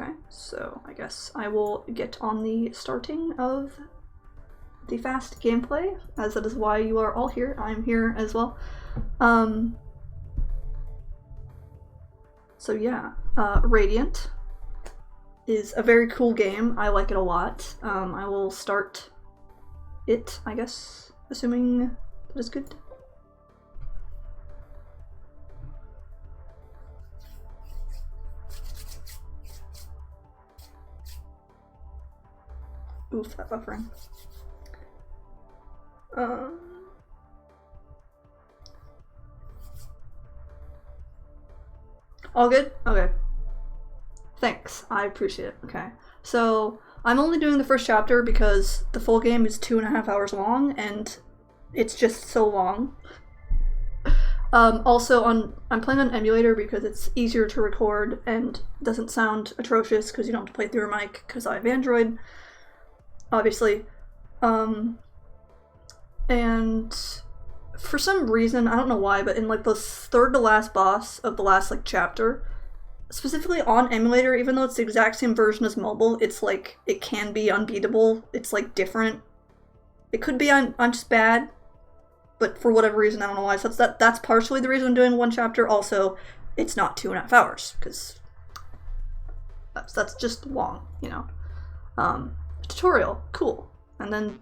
Okay, so I guess I will get on the starting of the fast gameplay, as that is why you are all here. I'm here as well. So yeah, Radiant is a very cool game. I like it a lot. I will start it, I guess, assuming that is good. Oof, that buffering. All good? Okay. Thanks, I appreciate it. Okay. So, I'm only doing the first chapter because the full game is 2.5 hours long, and it's just so long. Also, I'm playing on emulator because it's easier to record and doesn't sound atrocious because you don't have to play through a mic because I have Android, obviously. And for some reason, I don't know why, but in like the third to last boss of the last like chapter, specifically on emulator, even though it's the exact same version as mobile, it's like, it can be unbeatable. It's like different. It could be I'm just bad, but for whatever reason, I don't know why. So that's partially the reason I'm doing one chapter. Also, it's not 2.5 hours, because that's just long, you know. Tutorial, cool. And then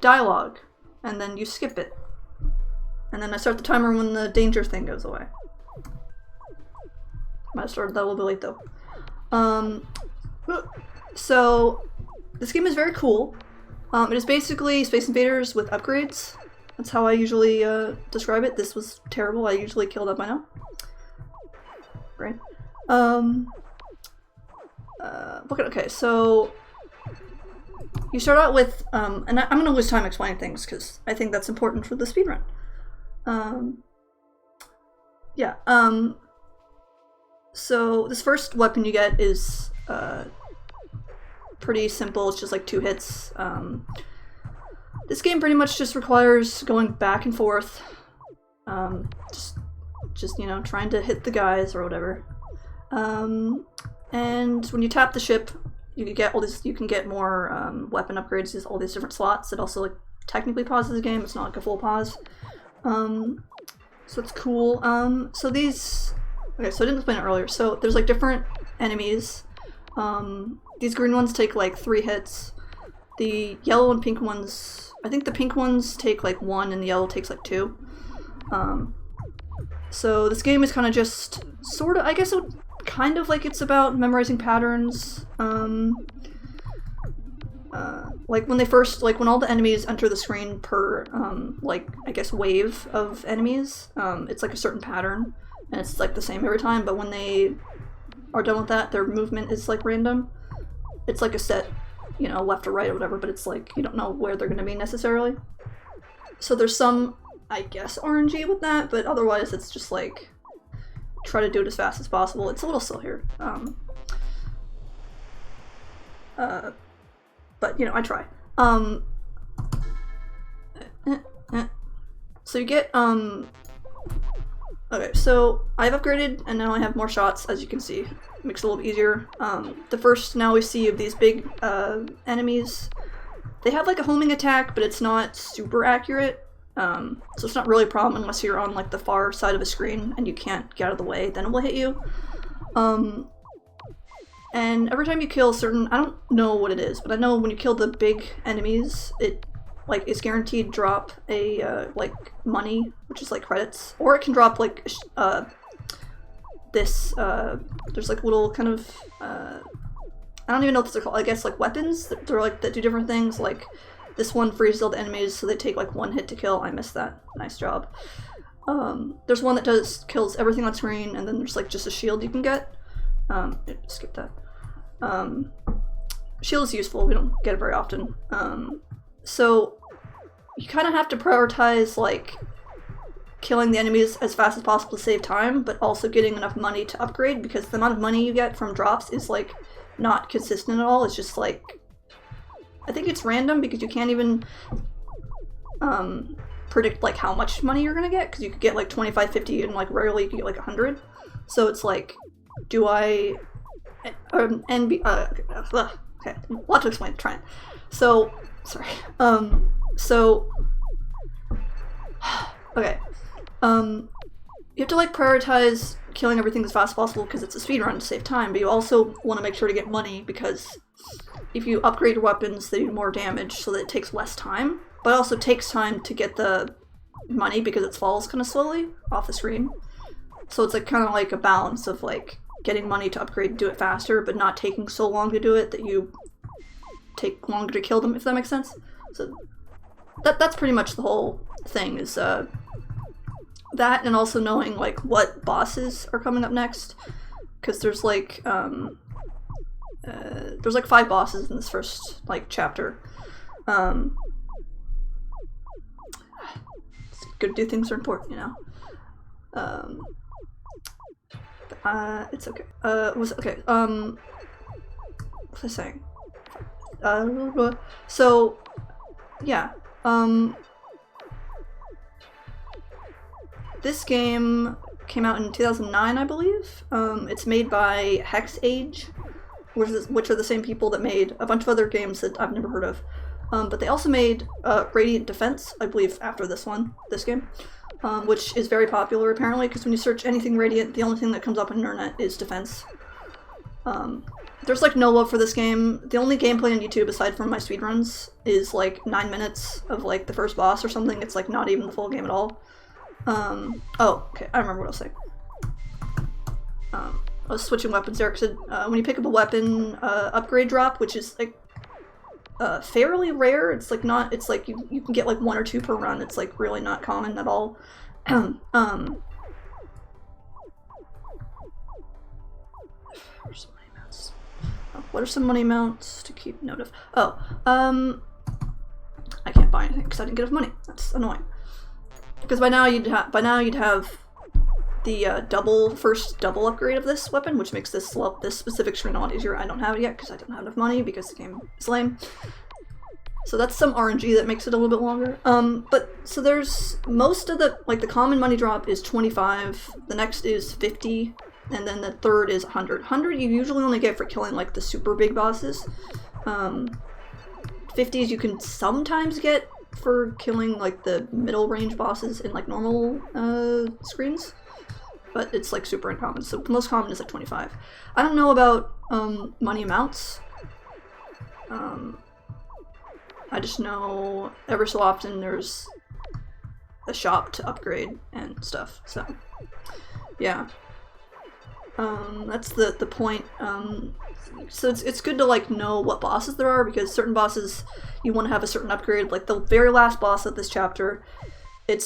dialogue, and then you skip it. And then I start the timer when the danger thing goes away. Might have started that a little bit late though. So, this game is very cool. It is basically Space Invaders with upgrades. That's how I usually describe it. This was terrible. I usually kill that by now. Right. Okay, so you start out with, and I'm gonna lose time explaining things because I think that's important for the speedrun. So this first weapon you get is pretty simple. It's just like 2 hits. This game pretty much just requires going back and forth, just you know, trying to hit the guys or whatever. And when you tap the ship, you can get all these. You can get more weapon upgrades. There's all these different slots. It also like technically pauses the game. It's not like a full pause. So it's cool. So these. Okay, so I didn't explain it earlier. So there's like different enemies. These green ones take like 3 hits. The yellow and pink ones, I think the pink ones take like 1 and the yellow takes like 2. So this game is kind of just sort of, I guess it kind of like it's about memorizing patterns. Like when they first, like when all the enemies enter the screen per, like I guess wave of enemies, it's like a certain pattern. And it's like the same every time, but when they are done with that, their movement is like random. It's like a set, you know, left or right or whatever, but it's like, you don't know where they're gonna be necessarily. So there's some, I guess, RNG with that, but otherwise it's just like, try to do it as fast as possible. It's a little still here. But, you know, I try. So you get, okay, so I've upgraded and now I have more shots, as you can see. It makes it a little bit easier. The first now we see of these big enemies, they have like a homing attack, but it's not super accurate. So it's not really a problem unless you're on like the far side of a screen and you can't get out of the way, then it will hit you. And every time you kill certain, I don't know what it is, but I know when you kill the big enemies, it like is guaranteed drop a like money, which is like credits, or it can drop like this there's like little kind of I don't even know what they're called. I guess like weapons that they're like that do different things. Like this one freezes all the enemies, so they take like 1 hit to kill. I missed that. Nice job. There's one that kills everything on screen, and then there's like just a shield you can get. Skip that. Shield is useful. We don't get it very often. So you kind of have to prioritize like killing the enemies as fast as possible to save time, but also getting enough money to upgrade, because the amount of money you get from drops is like not consistent at all. It's just like, I think it's random because you can't even predict like how much money you're gonna get, because you could get like 25, 50, and like rarely you can get like 100. So it's like, do I Okay, a lot to explain. Try it. So, sorry. So, okay. You have to like prioritize killing everything as fast as possible because it's a speedrun to save time, but you also want to make sure to get money because if you upgrade your weapons, they do more damage so that it takes less time, but it also takes time to get the money because it falls kind of slowly off the screen. So it's like kind of like a balance of like getting money to upgrade, do it faster, but not taking so long to do it that you take longer to kill them, if that makes sense. So that's pretty much the whole thing, is that, and also knowing like what bosses are coming up next, because there's like 5 bosses in this first like chapter. It's good to do things are important, you know. It's okay. What was I saying? So yeah. This game came out in 2009, I believe. It's made by Hex Age, which are the same people that made a bunch of other games that I've never heard of. But they also made Radiant Defense, I believe, after this game, which is very popular apparently, because when you search anything Radiant, the only thing that comes up on the internet is Defense. There's like no love for this game. The only gameplay on YouTube, aside from my speedruns, is like 9 minutes of like the first boss or something. It's like not even the full game at all. Oh, okay, I remember what I was saying. I was switching weapons there, because when you pick up a weapon upgrade drop, which is like fairly rare, it's like not, it's like you can get like 1 or 2 per run, it's like really not common at all. Where's some money amounts? Oh, what are some money amounts to keep note of? Oh, I can't buy anything because I didn't get enough money. That's annoying. Because by now you'd have the first double upgrade of this weapon, which makes this specific screen a lot easier. I don't have it yet because I don't have enough money because the game is lame. So that's some RNG that makes it a little bit longer. But so there's most of the common money drop is 25. The next is 50, and then the third is 100. 100 you usually only get for killing like the super big bosses. 50s you can sometimes get for killing like the middle range bosses in like normal screens, but it's like super uncommon, so the most common is like 25. I don't know about money amounts. I just know ever so often there's a shop to upgrade and stuff, so yeah. That's the point. So it's good to like know what bosses there are, because certain bosses you want to have a certain upgrade. Like the very last boss of this chapter, it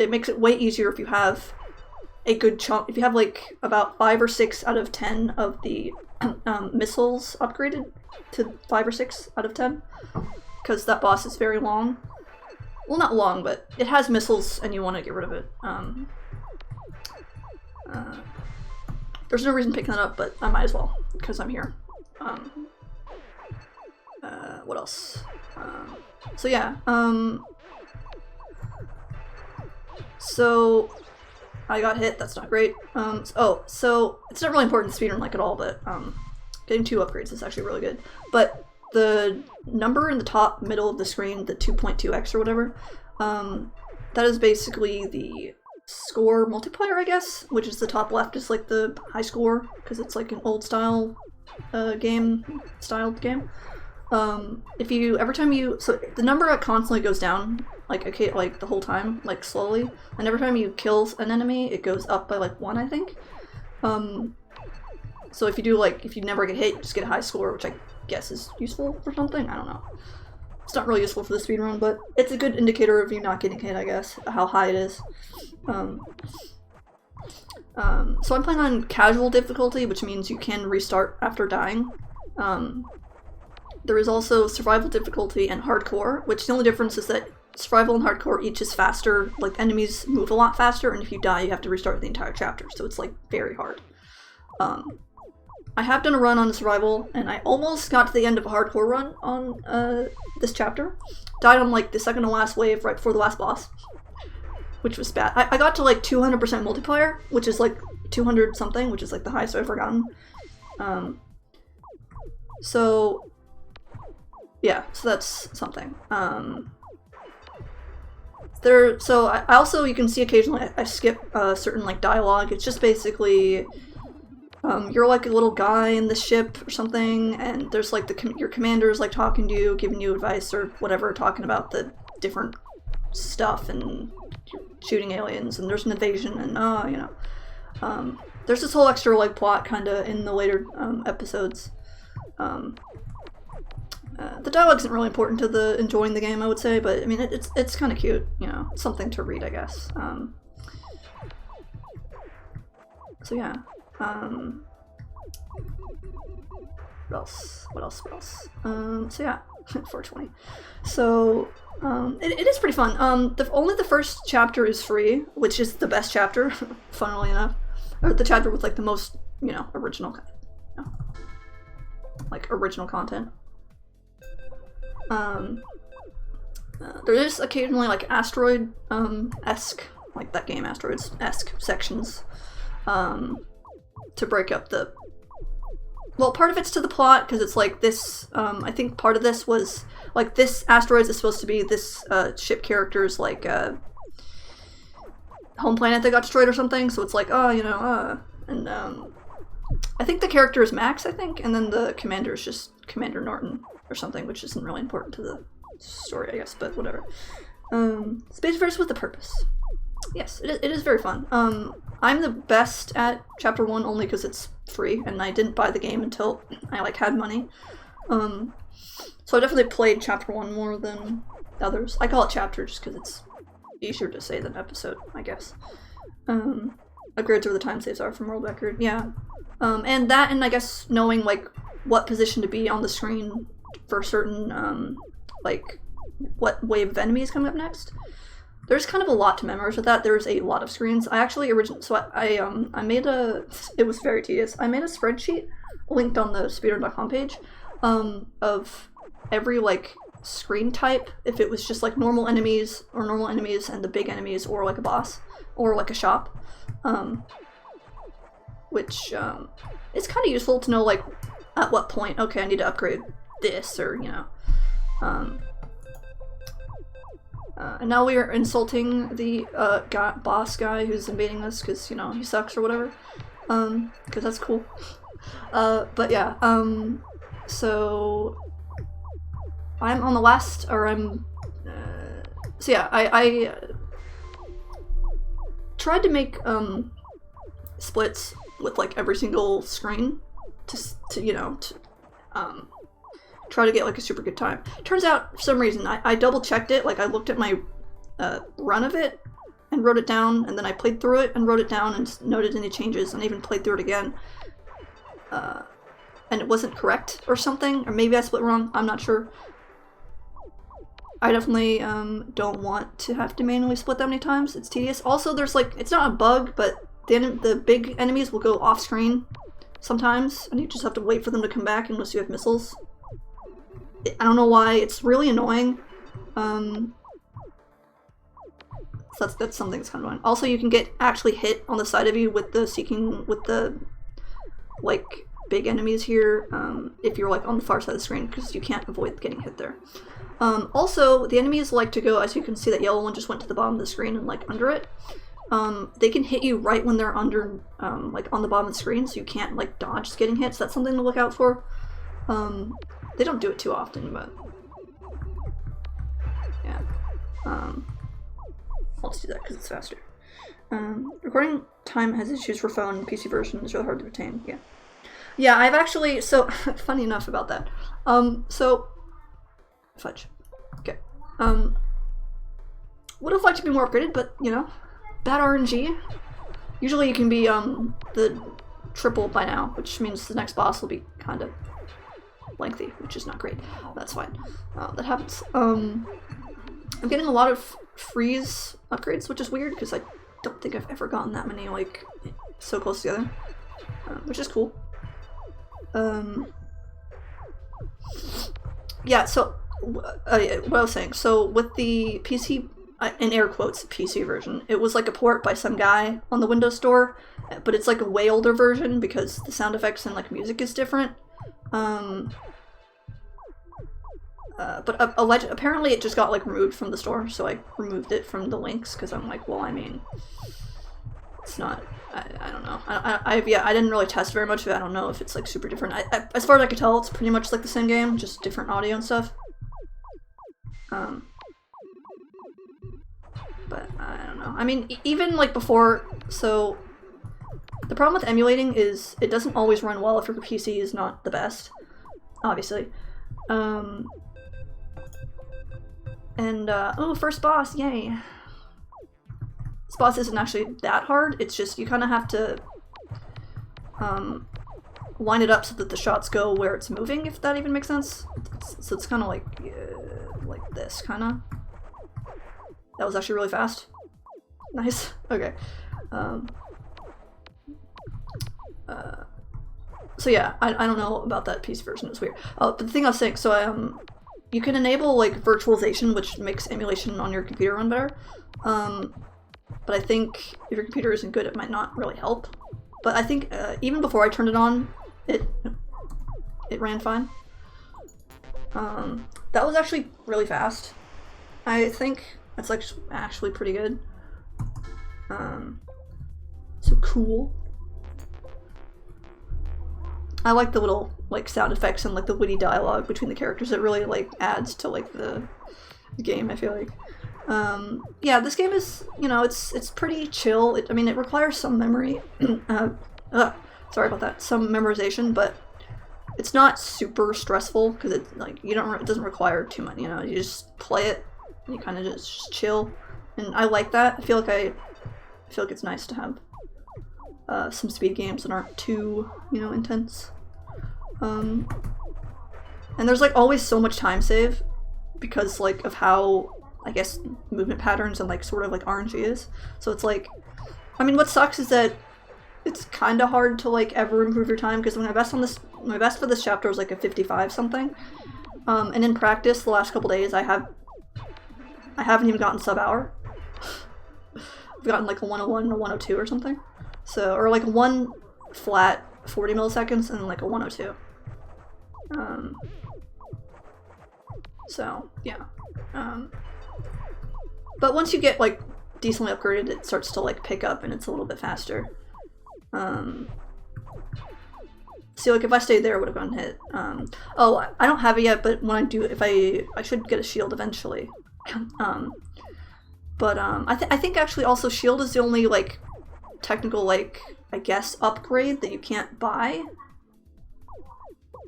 makes it way easier if you have a good chunk. If you have like about 5 or 6 out of 10 of the missiles upgraded to 5 or 6 out of 10, because that boss is very long. Well, not long, but it has missiles and you want to get rid of it. There's no reason picking that up, but I might as well, because I'm here. What else? So yeah, so I got hit, that's not great. So it's not really important to speedrun like at all, but getting 2 upgrades is actually really good. But the number in the top middle of the screen, the 2.2x or whatever, that is basically the score multiplier, I guess, which is the top left is like the high score, because it's like an old style game. Every time so the number constantly goes down, like the whole time, like slowly, and every time you kill an enemy it goes up by like 1, I think. So if you never get hit, you just get a high score, which I guess is useful for something, I don't know. It's not really useful for the speedrun, but it's a good indicator of you not getting hit, I guess, how high it is. So I'm playing on casual difficulty, which means you can restart after dying. There is also survival difficulty and hardcore, which the only difference is that survival and hardcore each is faster, like enemies move a lot faster, and if you die you have to restart the entire chapter, so it's like very hard. I have done a run on survival, and I almost got to the end of a hardcore run on this chapter. Died on like the second to last wave right before the last boss, which was bad. I got to like 200% multiplier, which is like 200 something, which is like the highest I've ever gotten. So yeah, so that's something. So I also, you can see occasionally I skip certain like dialogue. It's just basically you're like a little guy in the ship or something, and there's like your commander's like talking to you, giving you advice or whatever, talking about the different stuff and shooting aliens, and there's an invasion, and you know, there's this whole extra like plot kind of in the later episodes. The dialogue isn't really important to the enjoying the game, I would say, but I mean it's kind of cute, you know, something to read, I guess. So yeah. What else? So yeah, 420. So it is pretty fun. Only the first chapter is free, which is the best chapter, funnily enough, or the chapter with like the most, you know, original, you know, like original content. There is occasionally like asteroid esque, like that game Asteroids esque sections, to break up the. Well, part of it's to the plot because it's like this. I think part of this was like this Asteroids is supposed to be this ship character's like home planet that got destroyed or something. So it's like, oh, you know, and I think the character is Max, I think, and then the commander is just Commander Norton or something, which isn't really important to the story, I guess, but whatever. Space Verse with a purpose. Yes, it is very fun. I'm the best at Chapter 1 only because it's free, and I didn't buy the game until I, like, had money. So I definitely played Chapter 1 more than others. I call it Chapter just because it's easier to say than episode, I guess. Upgrades where the time saves are from World Record, yeah. And that, and I guess knowing, like, what position to be on the screen for certain, like, what wave of enemies coming up next. There's kind of a lot to memorize with that. There's a lot of screens. I actually I made a, it was very tedious. I made a spreadsheet linked on the speedrun.com page of every, like, screen type, if it was just, like, normal enemies and the big enemies, or, like, a boss, or, like, a shop. Which, it's kind of useful to know, like, at what point, okay, I need to upgrade this, or, you know. And now we are insulting the boss guy who's invading us because, you know, he sucks or whatever. Because that's cool. But yeah, so I'm on the last, or I'm, so yeah, I tried to make splits with like every single screen to you know, to try to get like a super good time. Turns out, for some reason, I double checked it. Like I looked at my run of it and wrote it down, and then I played through it and wrote it down and noted any changes, and even played through it again. And it wasn't correct or something, or maybe I split wrong. I'm not sure. I definitely don't want to have to manually split that many times. It's tedious. Also, there's like, it's not a bug, but the big enemies will go off screen sometimes, and you just have to wait for them to come back unless you have missiles. I don't know why. It's really annoying. So that's something that's kind of annoying. Also, you can get actually hit on the side of you with the like big enemies here if you're like on the far side of the screen, because you can't avoid getting hit there. Also, the enemies like to go, as you can see, that yellow one just went to the bottom of the screen and like under it. They can hit you right when they're under, like on the bottom of the screen, so you can't like dodge getting hit. So that's something to look out for. They don't do it too often, but yeah. I'll just do that because it's faster. Recording time has issues for phone. PC version is really hard to retain. Yeah. Yeah, I've actually, so, funny enough about that. So, fudge. Okay. Would have liked to be more upgraded, but, you know, bad RNG. Usually you can be, the triple by now, which means the next boss will be kind of lengthy, which is not great. That's fine. That happens. I'm getting a lot of freeze upgrades, which is weird, because I don't think I've ever gotten that many, like, so close together. Which is cool. Yeah, so, what I was saying, so with the PC in air quotes, PC version. It was like a port by some guy on the Windows Store, but it's like a way older version because the sound effects and like music is different. But apparently it just got like removed from the store, so I removed it from the links because I'm like, well, I mean, it's not. I don't know. I didn't really test very much of it. I don't know if it's like super different. As far as I could tell, it's pretty much like the same game, just different audio and stuff. But I don't know. I mean, even like before, so the problem with emulating is it doesn't always run well if your PC is not the best, obviously. Oh, first boss, yay. This boss isn't actually that hard, it's just you kind of have to line it up so that the shots go where it's moving, if that even makes sense. So it's kind of like this, kind of. That was actually really fast. Nice. Okay. So yeah, I don't know about that PC version, it's weird. Oh, but the thing I was saying, so you can enable like virtualization, which makes emulation on your computer run better. But I think if your computer isn't good, it might not really help. But I think even before I turned it on, it ran fine. That was actually really fast. I think that's like actually pretty good. So cool. I like the little like sound effects and like the witty dialogue between the characters. It really like adds to like the game, I feel like. Yeah, this game is, you know, it's pretty chill. I mean, it requires some memory. Sorry about that. Some memorization, but it's not super stressful because it like it doesn't require too much. You know, you just play it. And you kind of just chill, and I like that. I feel like it's nice to have some speed games that aren't too, you know, intense. And there's like always so much time save because like of how, I guess, movement patterns and like sort of like RNG is. So it's like, I mean, what sucks is that it's kind of hard to like ever improve your time because my best for this chapter was like a 55 something. And in practice, the last couple days, I haven't even gotten sub hour. I've gotten like a 101 and a 102 or something. So, or like one flat 40 milliseconds and like a 102. So yeah. But once you get like decently upgraded, it starts to like pick up and it's a little bit faster. See, like if I stayed there, I would have gone hit. Oh, I don't have it yet, but when I do, I should get a shield eventually. I think actually also shield is the only like technical like I guess upgrade that you can't buy,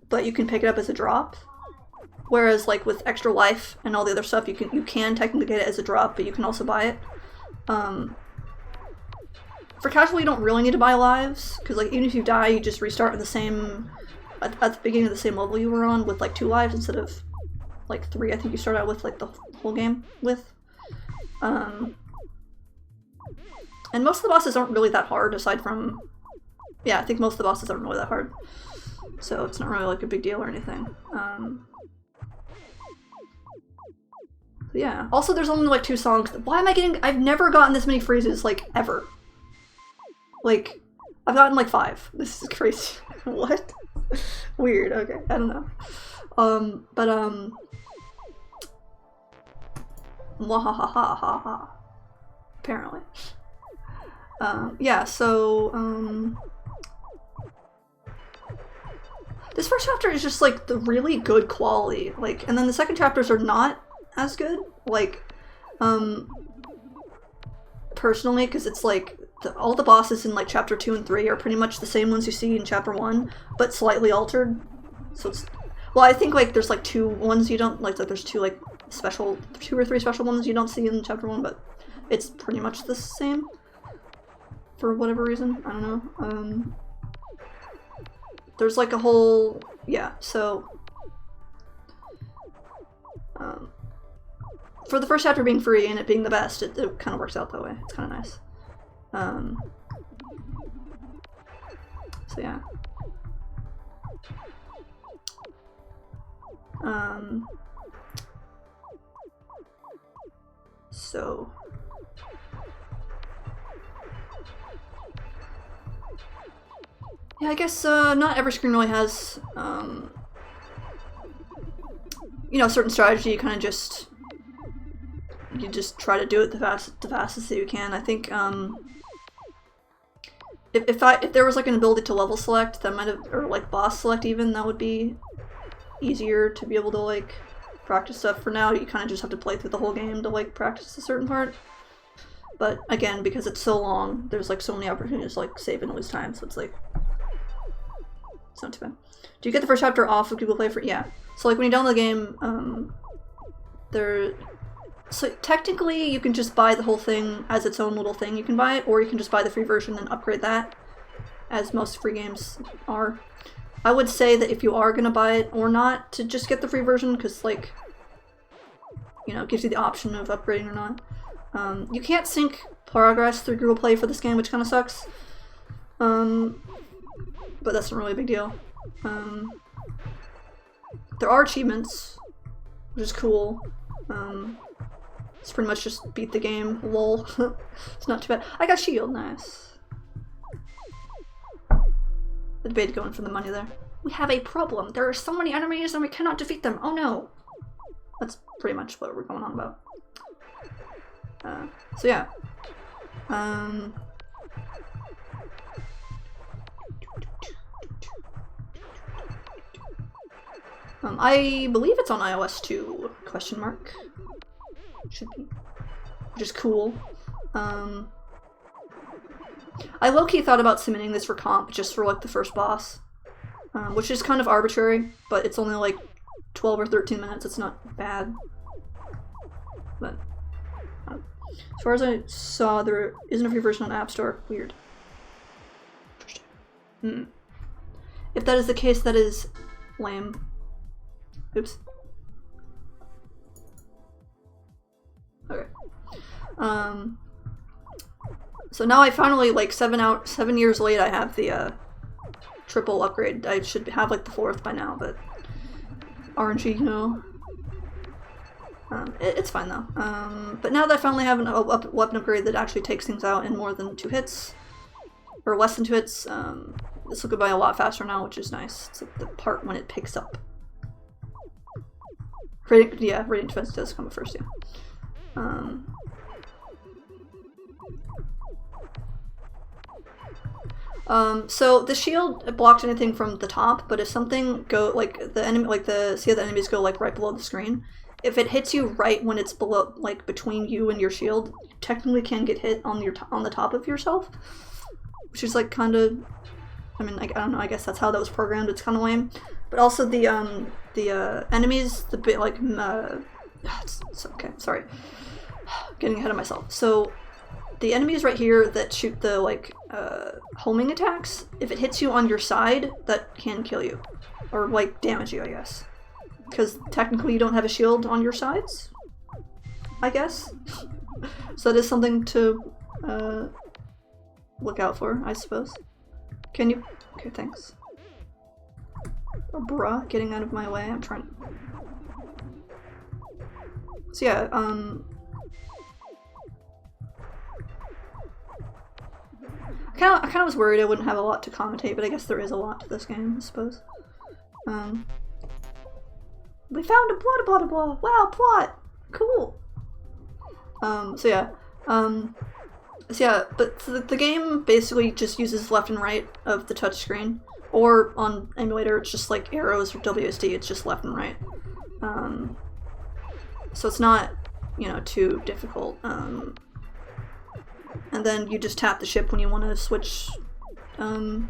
but you can pick it up as a drop. Whereas like with extra life and all the other stuff, you can technically get it as a drop, but you can also buy it. For casual, you don't really need to buy lives, because like even if you die, you just restart in the same at the beginning of the same level you were on with like 2 lives instead of like 3. I think you start out with like the whole game with. And most of the bosses aren't really that hard, aside from, yeah, I think most of the bosses aren't really that hard, so it's not really like a big deal or anything. Yeah. Also, there's only like 2 songs. Why am I getting? I've never gotten this many freezes like ever. Like, I've gotten like 5. This is crazy. What? Weird. Okay, I don't know. Mwahahaha. Apparently. Yeah, so, this first chapter is just like the really good quality, like, and then the second chapters are not as good, like, personally, because it's like, all the bosses in like chapter 2 and 3 are pretty much the same ones you see in chapter 1, but slightly altered. So it's, well, I think like there's like 2 ones you don't, like there's 2 like special, 2 or 3 special ones you don't see in chapter 1, but it's pretty much the same. For whatever reason, I don't know. There's like a whole, yeah, so, for the first chapter being free and it being the best, it kind of works out that way. It's kind of nice. So yeah. So yeah, I guess not every screen really has you know, a certain strategy. You kind of just try to do it the fastest that you can. I think if there was like an ability to level select, that might have, or like boss select even, that would be easier to be able to like practice stuff. For now, you kind of just have to play through the whole game to like practice a certain part. But again, because it's so long, there's like so many opportunities to like save and lose time, so it's like, it's not too bad. Do you get the first chapter off of Google Play for? Yeah. So like when you download the game, so technically you can just buy the whole thing as its own little thing. You can buy it, or you can just buy the free version and upgrade that, as most free games are. I would say that if you are gonna buy it or not, to just get the free version, because like, you know, it gives you the option of upgrading or not. You can't sync progress through Google Play for this game, which kind of sucks. But that's not really a big deal. There are achievements, which is cool. It's pretty much just beat the game, lol. It's not too bad. I got shield, nice. I debated going for the money there. We have a problem. There are so many enemies and we cannot defeat them. Oh no! That's pretty much what we're going on about. So yeah. I believe it's on iOS too, question mark. Should be. Which is cool. I low-key thought about submitting this for comp just for like the first boss. Which is kind of arbitrary, but it's only like 12 or 13 minutes, it's not bad. But as far as I saw, there isn't a free version on App Store. Weird. If that is the case, that is lame. Oops. Okay. So now I finally, like 7 years late, I have the triple upgrade. I should have like the 4th by now, but RNG, you know. It's fine though. But now that I finally have a weapon upgrade that actually takes things out in more than 2 hits, or less than 2 hits, this will go by a lot faster now, which is nice. It's like the part when it picks up. Radiant Defense does come first, yeah. So the shield blocked anything from the top, but if something like the enemy, see how the enemies go like right below the screen, if it hits you right when it's below, like between you and your shield, you technically can get hit on the top of yourself, which is like kind of, I mean, I don't know, I guess that's how that was programmed. It's kind of lame. But also the enemies, the bit like it's okay, sorry, getting ahead of myself. So the enemies right here that shoot the like homing attacks, if it hits you on your side, that can kill you, or like damage you, I guess, because technically you don't have a shield on your sides, I guess. So that is something to look out for, I suppose. Can you? Okay, thanks. Oh, bruh, getting out of my way. I'm trying. So yeah, I kind of was worried I wouldn't have a lot to commentate, but I guess there is a lot to this game, I suppose. We found a blah blah blah. Wow, plot. Cool. So yeah, but the game basically just uses left and right of the touchscreen, or on emulator it's just like arrows or WSD. It's just left and right. So it's not, you know, too difficult. And then you just tap the ship when you want to switch, you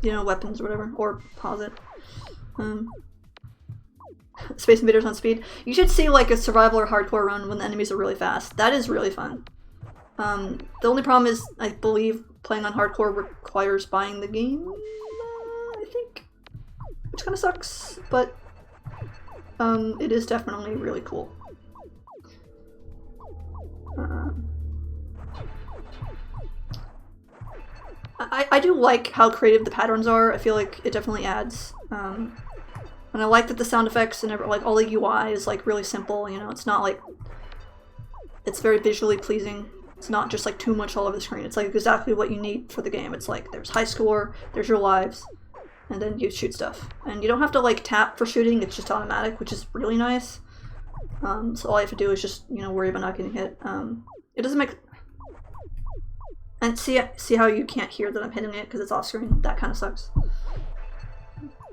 know, weapons or whatever, or pause it. Space Invaders on speed. You should see like a survival or hardcore run when the enemies are really fast. That is really fun. The only problem is, I believe, playing on hardcore requires buying the game, I think, which kind of sucks, but it is definitely really cool. I do like how creative the patterns are. I feel like it definitely adds. And I like that the sound effects and like all the UI is like really simple. You know, it's not like It's very visually pleasing. It's not just like too much all over the screen. It's like exactly what you need for the game. It's like there's high score, there's your lives, and then you shoot stuff. And you don't have to like tap for shooting, it's just automatic, which is really nice. So all you have to do is just, you know, worry about not getting hit. It doesn't make... And see how you can't hear that I'm hitting it because it's off screen? That kind of sucks.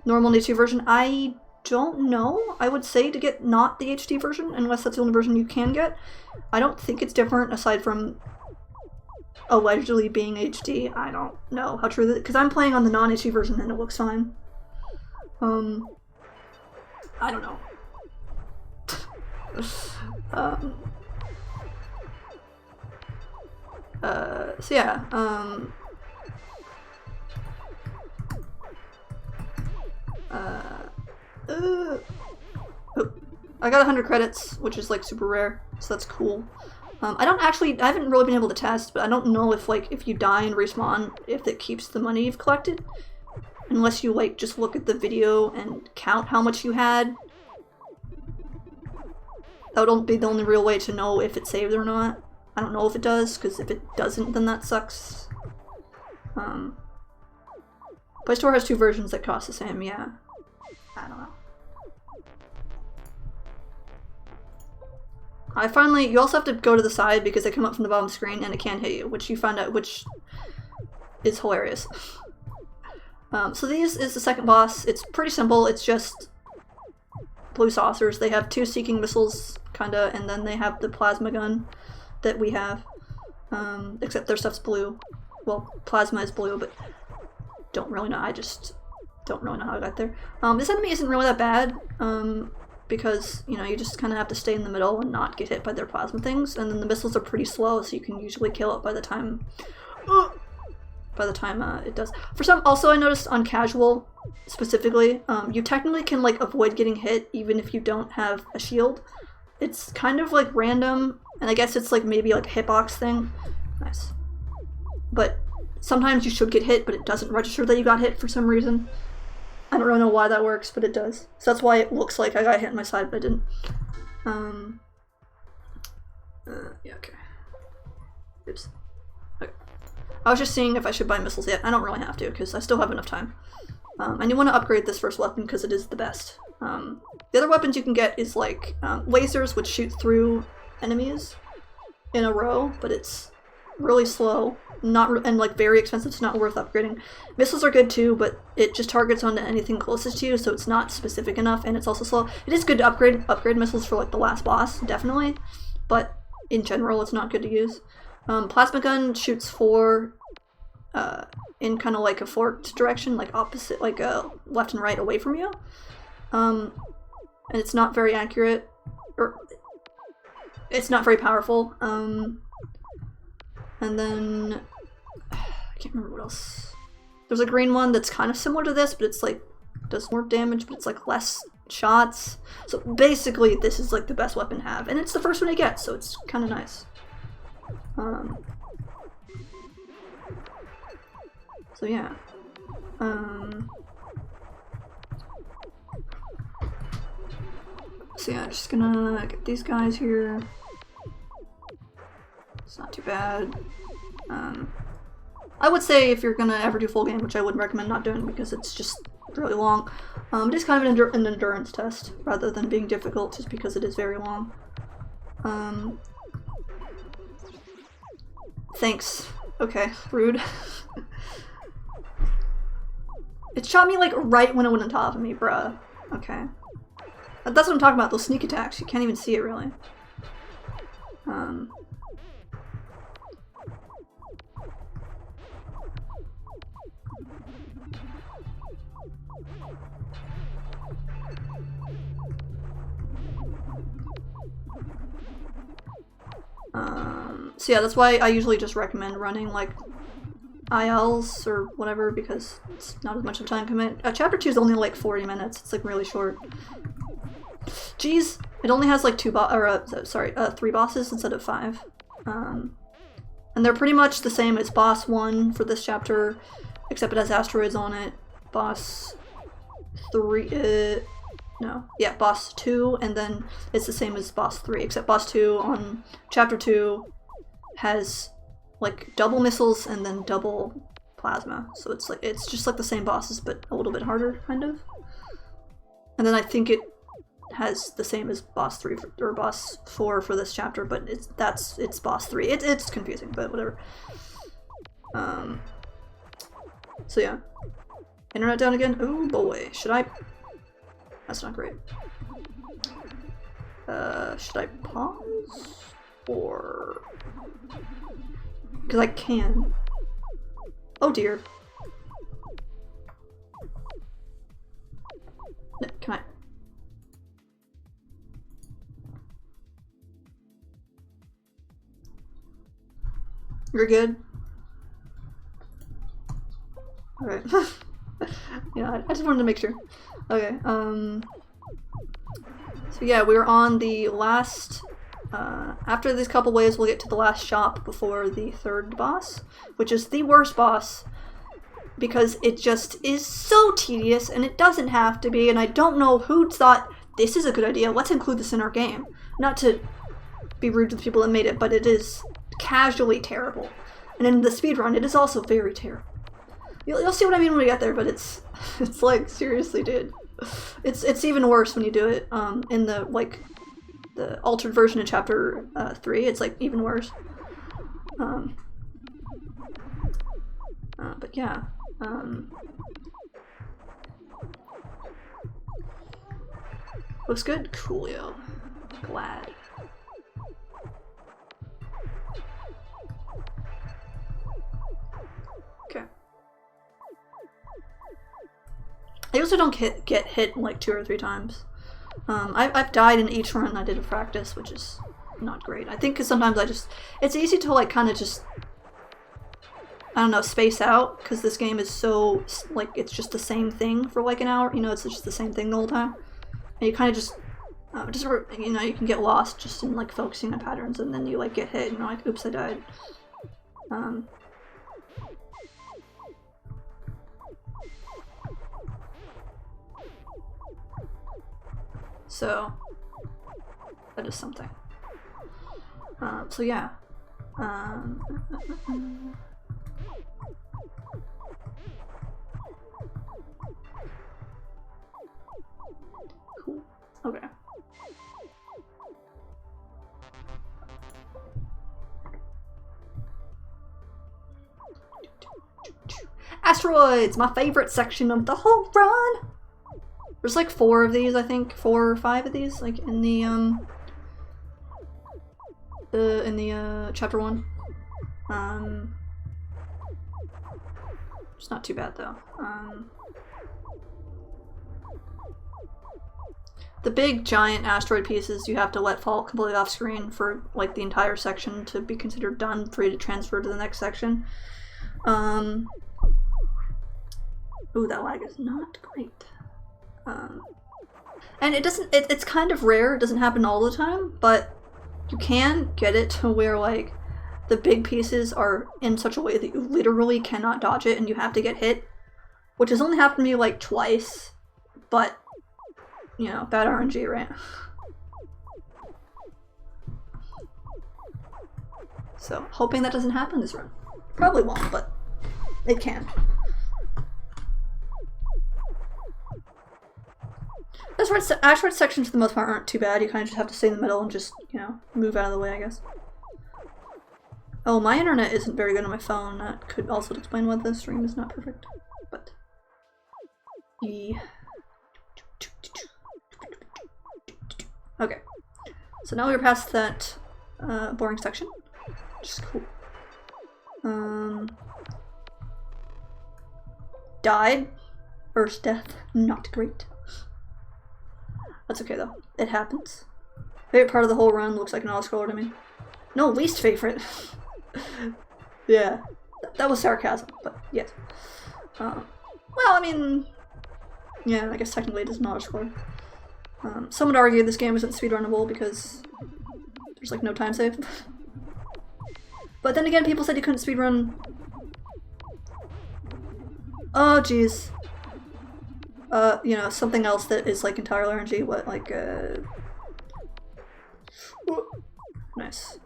Normal HD version? I don't know. I would say to get not the HD version, unless that's the only version you can get. I don't think it's different aside from allegedly being HD. I don't know how true that is, because I'm playing on the non-HD version and it looks fine. I don't know. So yeah, I got 100 credits, which is like super rare, so that's cool. I haven't really been able to test, but I don't know if like if you die and respawn, if it keeps the money you've collected. Unless you like just look at the video and count how much you had. That would be the only real way to know if it's saved or not. I don't know if it does, because if it doesn't, then that sucks. Play Store has 2 versions that cost the same, yeah. I don't know. You also have to go to the side because they come up from the bottom of the screen and it can't hit you, which you find out, which is hilarious. So these is the second boss. It's pretty simple, it's just blue saucers. They have 2 seeking missiles, kinda, and then they have the plasma gun that we have. Except their stuff's blue. Well, plasma is blue, but don't really know. I just don't really know how I got there. This enemy isn't really that bad, because, you know, you just kind of have to stay in the middle and not get hit by their plasma things, and then the missiles are pretty slow, so you can usually kill it by the time it does. For some, also I noticed on casual, specifically, you technically can, like, avoid getting hit even if you don't have a shield. It's kind of, like, random, and I guess it's, like, maybe, like, a hitbox thing. Nice. But sometimes you should get hit, but it doesn't register that you got hit for some reason. I don't really know why that works, but it does. So that's why it looks like I got hit in my side, but I didn't. Yeah, okay. Oops. Okay. I was just seeing if I should buy missiles yet. I don't really have to, because I still have enough time. And you want to upgrade this first weapon, because it is the best. The other weapons you can get is, like, lasers, which shoot through enemies in a row, but it's really slow. And like very expensive, it's not worth upgrading. Missiles are good too, but it just targets onto anything closest to you, so it's not specific enough, and it's also slow. It is good to upgrade missiles for like the last boss, definitely, but in general it's not good to use. Plasma gun shoots 4 in kind of like a forked direction, like opposite, like left and right away from you. And it's not very accurate, or it's not very powerful. And then I can't remember what else. There's a green one that's kind of similar to this, but it's like does more damage, but it's like less shots. So basically, this is like the best weapon to have, and it's the first one you get, so it's kind of nice. So yeah. So yeah, just gonna get these guys here. It's not too bad. I would say if you're gonna ever do full game, which I would recommend not doing because it's just really long, it is kind of an endurance test rather than being difficult just because it is very long. Thanks. Okay, rude. It shot me like right when it went on top of me, bruh. Okay. That's what I'm talking about, those sneak attacks. You can't even see it really. So yeah, that's why I usually just recommend running like ILs or whatever because it's not as much of a time commit. Chapter 2 is only like 40 minutes. It's like really short. Jeez, it only has like 3 bosses instead of 5. And they're pretty much the same as boss 1 for this chapter, except it has asteroids on it. Boss 3, No. Yeah, boss 2, and then it's the same as boss 3, except boss 2 on chapter 2 has like double missiles and then double plasma. So it's just like the same bosses but a little bit harder, kind of. And then I think it has the same as boss 3 or boss 4 for this chapter, but it's boss 3. It's confusing, but whatever. So yeah. Internet down again? Oh boy. Should I? That's not great. Should I pause? Or... because I can. Oh dear. No, can I? You're good? Alright. Yeah, I just wanted to make sure. Okay, so yeah, we're on the last, after these couple waves we'll get to the last shop before the third boss, which is the worst boss, because it just is so tedious, and it doesn't have to be, and I don't know who thought, this is a good idea, let's include this in our game. Not to be rude to the people that made it, but it is casually terrible. And in the speedrun, it is also very terrible. You'll see what I mean when we get there, but it's like, seriously, dude. It's even worse when you do it in the, like, the altered version in chapter 3. It's, like, even worse. But yeah. Looks good? Coolio. Glad. Okay. I usually don't get hit like 2 or 3 times. I've died in each run I did a practice, which is not great. I think because sometimes it's easy to like kind of just, I don't know, space out, because this game is so, like, it's just the same thing for like an hour, you know, it's just the same thing the whole time. And you kind of just, you know, you can get lost just in like focusing on patterns, and then you like get hit and you're like, oops, I died. So, that is something. So yeah. Cool. Okay. Asteroids! My favorite section of the whole run! There's like 4 of these, I think. 4 or 5 of these, like in the chapter 1. It's not too bad though. The big giant asteroid pieces you have to let fall completely off screen for like the entire section to be considered done for you to transfer to the next section. Ooh, that lag is not great. And it's kind of rare, it doesn't happen all the time, but you can get it to where like the big pieces are in such a way that you literally cannot dodge it and you have to get hit, which has only happened to me like twice, but you know, bad RNG, right? So, hoping that doesn't happen this run. Probably won't, but it can. Asteroid sections for the most part aren't too bad. You kind of just have to stay in the middle and just, you know, move out of the way, I guess. Oh, my internet isn't very good on my phone. That could also explain why the stream is not perfect. But... okay. So now we're past that boring section, which is cool. Died. First death. Not great. That's okay though. It happens. Favorite part of the whole run looks like an auto-scroller to me. No, least favorite. Yeah. That was sarcasm, but yes. Well, I mean... yeah, I guess technically it is an auto-scroller. Some would argue this game isn't speedrunnable because there's like no time save. But then again, people said you couldn't speedrun... oh jeez. You know, something else that is like entirely RNG. What, like, nice.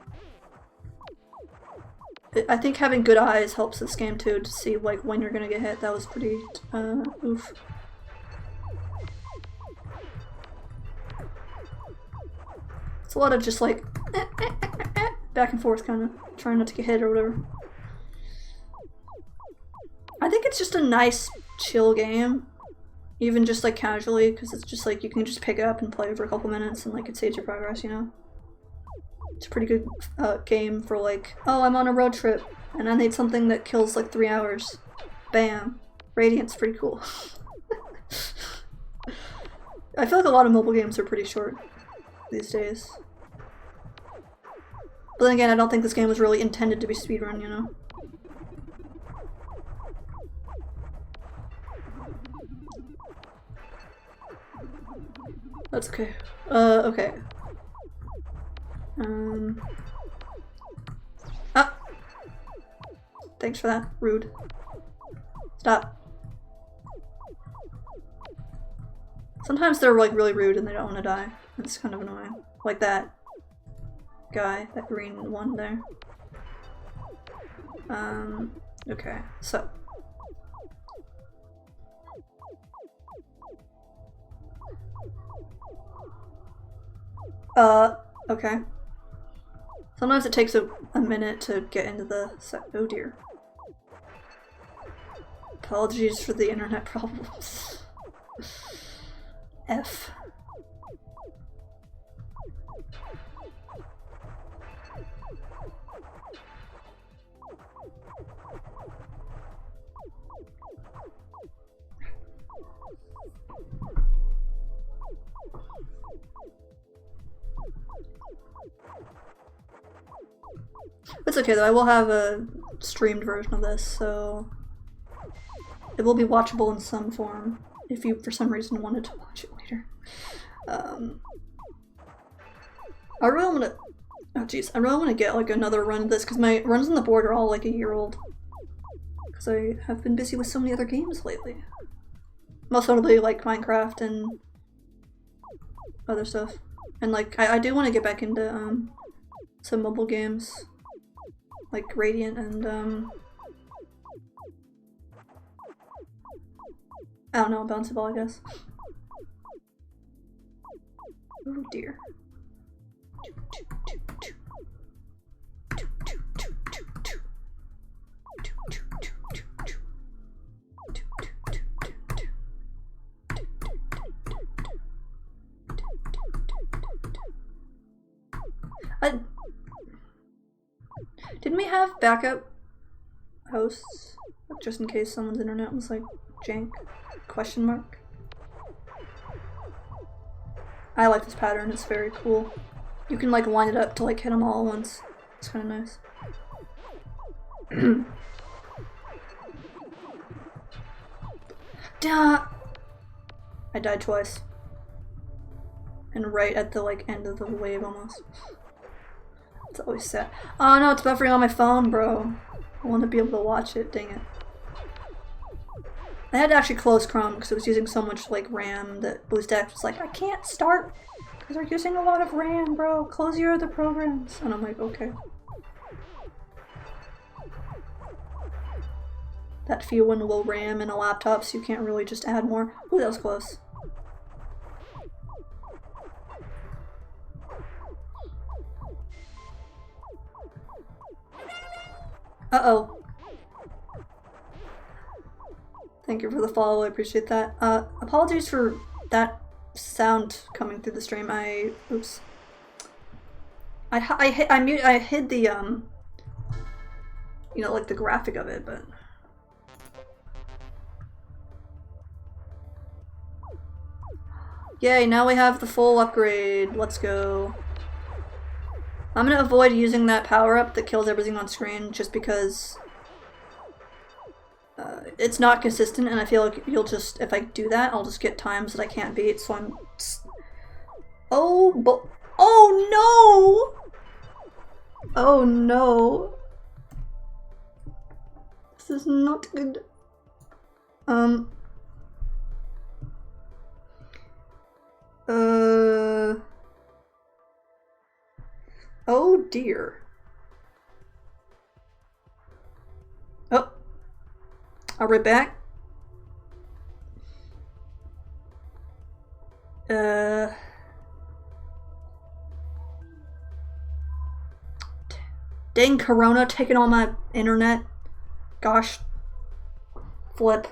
I think having good eyes helps this game too, to see like when you're gonna get hit. That was pretty, oof. It's a lot of just like back and forth, kind of trying not to get hit or whatever. I think it's just a nice, chill game, even just like casually, because it's just like you can just pick it up and play for a couple minutes, and like it saves your progress, you know. It's a pretty good game for like, oh, I'm on a road trip and I need something that kills like 3 hours. Bam. Radiant's pretty cool. I feel like a lot of mobile games are pretty short these days. But then again, I don't think this game was really intended to be speedrun, you know? That's okay. Okay. Ah! Thanks for that. Rude. Stop. Sometimes they're like really rude and they don't want to die. It's kind of annoying. Like that guy, that green one there. Okay, so. Okay. Sometimes it takes a minute to get into the set. Oh dear. Apologies for the internet problems. F. It's okay though, I will have a streamed version of this, so it will be watchable in some form if you for some reason wanted to watch it later. I really want to, oh jeez, I really want to get like another run of this because my runs on the board are all like a year old because I have been busy with so many other games lately. Most notably like Minecraft and other stuff. And like I do want to get back into some mobile games like Radiant and I don't know, Bouncy Ball, I guess. Oh dear. Didn't we have backup hosts just in case someone's internet was like jank? Question mark. I like this pattern, it's very cool. You can like line it up to like hit them all at once. It's kind of nice. Duh! I died twice. And right at the like end of the wave almost. It's always sad. Oh no, it's buffering on my phone, bro. I want to be able to watch it, dang it. I had to actually close Chrome because it was using so much like RAM that BlueStacks was like, I can't start because they're using a lot of RAM, bro. Close your other programs. And I'm like, okay. That few when low RAM in a laptop, so you can't really just add more. Ooh, that was close. Uh-oh. Thank you for the follow, I appreciate that. Apologies for that sound coming through the stream. Oops. I hid the, you know, like the graphic of it, but... Yay, now we have the full upgrade. Let's go. I'm gonna avoid using that power-up that kills everything on screen just because it's not consistent, and I feel like you'll just, if I do that, I'll just get times that I can't beat, so I'm... Oh no! Oh no! This is not good. Oh dear. Oh. I'll right back. Dang Corona taking all my internet. Gosh. Flip.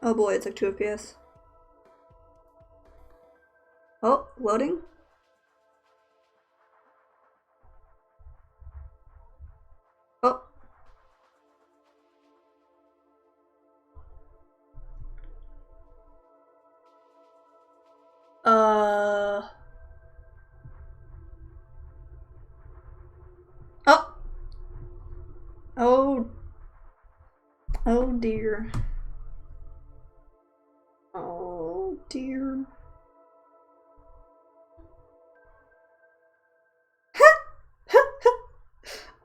Oh boy, it's like 2 FPS. Oh, loading? Oh. Oh. Oh. Oh dear. Oh dear.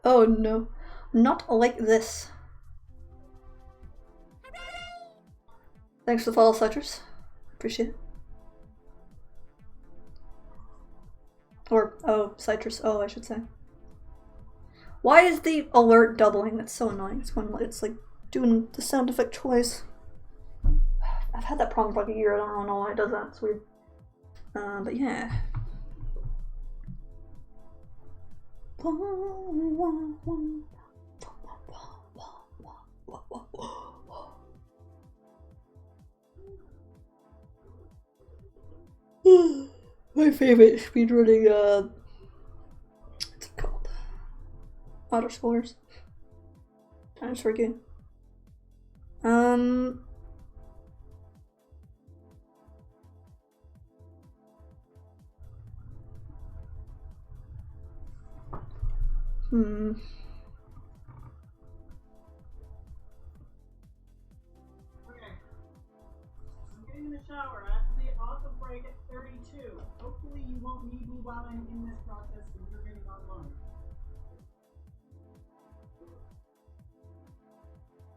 Oh no. Not like this. Thanks for the follow, Citrus. Appreciate it. Or, oh, Citrus. Oh, I should say. Why is the alert doubling? That's so annoying. It's like doing the sound effect twice. I've had that problem for like a year. I don't know why it does that. It's weird. But yeah. My favorite speedrunning, what's it called? Auto scores. Times for game. Okay. I'm getting in the shower. I have to be off the break at 32. Hopefully you won't need me while I'm in this process and you're getting online.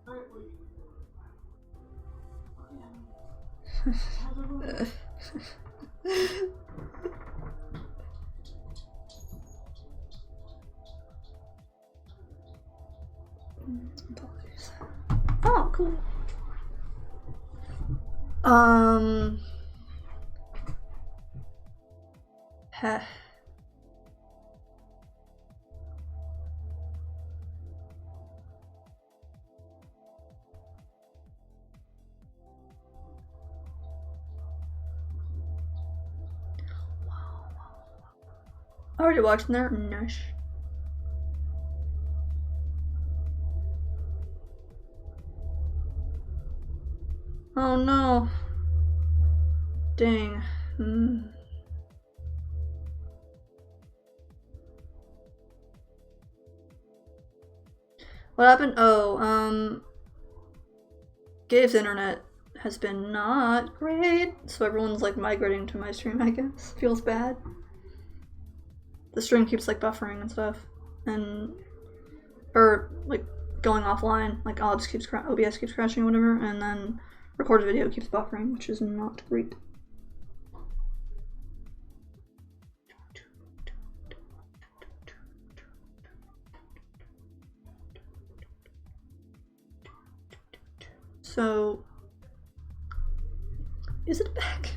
Alright, Oh, cool. Heh. Already watching that? Nice. Oh no. Dang. What happened? Oh, Gabe's internet has been not great, so everyone's like migrating to my stream, I guess. Feels bad. The stream keeps like buffering and stuff, or like going offline, like OBS keeps crashing or whatever, and then recorded video keeps buffering, which is not great. So, is it back?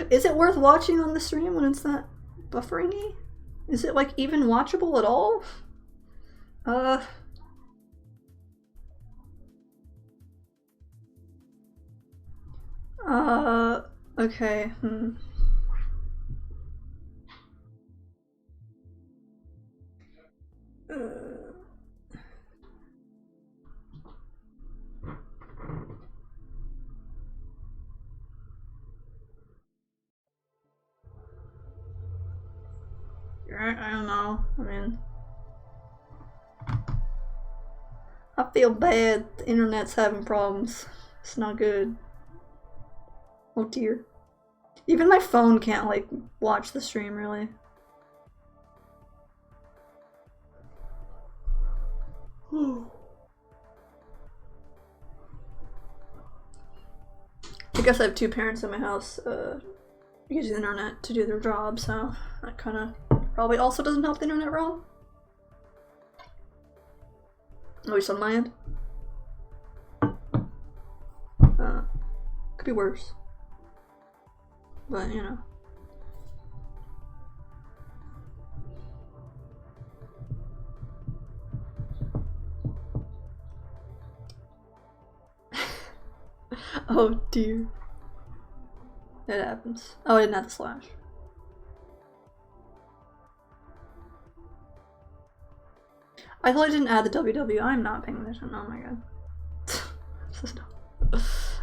Is it worth watching on the stream when it's that buffering-y? Is it like even watchable at all? Okay, I don't know. I mean, I feel bad. The internet's having problems. It's not good. Oh dear. Even my phone can't like watch the stream really. I guess I have 2 parents in my house. using the internet to do their job, so that kind of probably also doesn't help the internet realm. At least on my end. Could be worse. But, you know. Oh dear. It happens. Oh, I didn't have the slash. I thought I didn't add the WW. I'm not paying attention. Oh my god.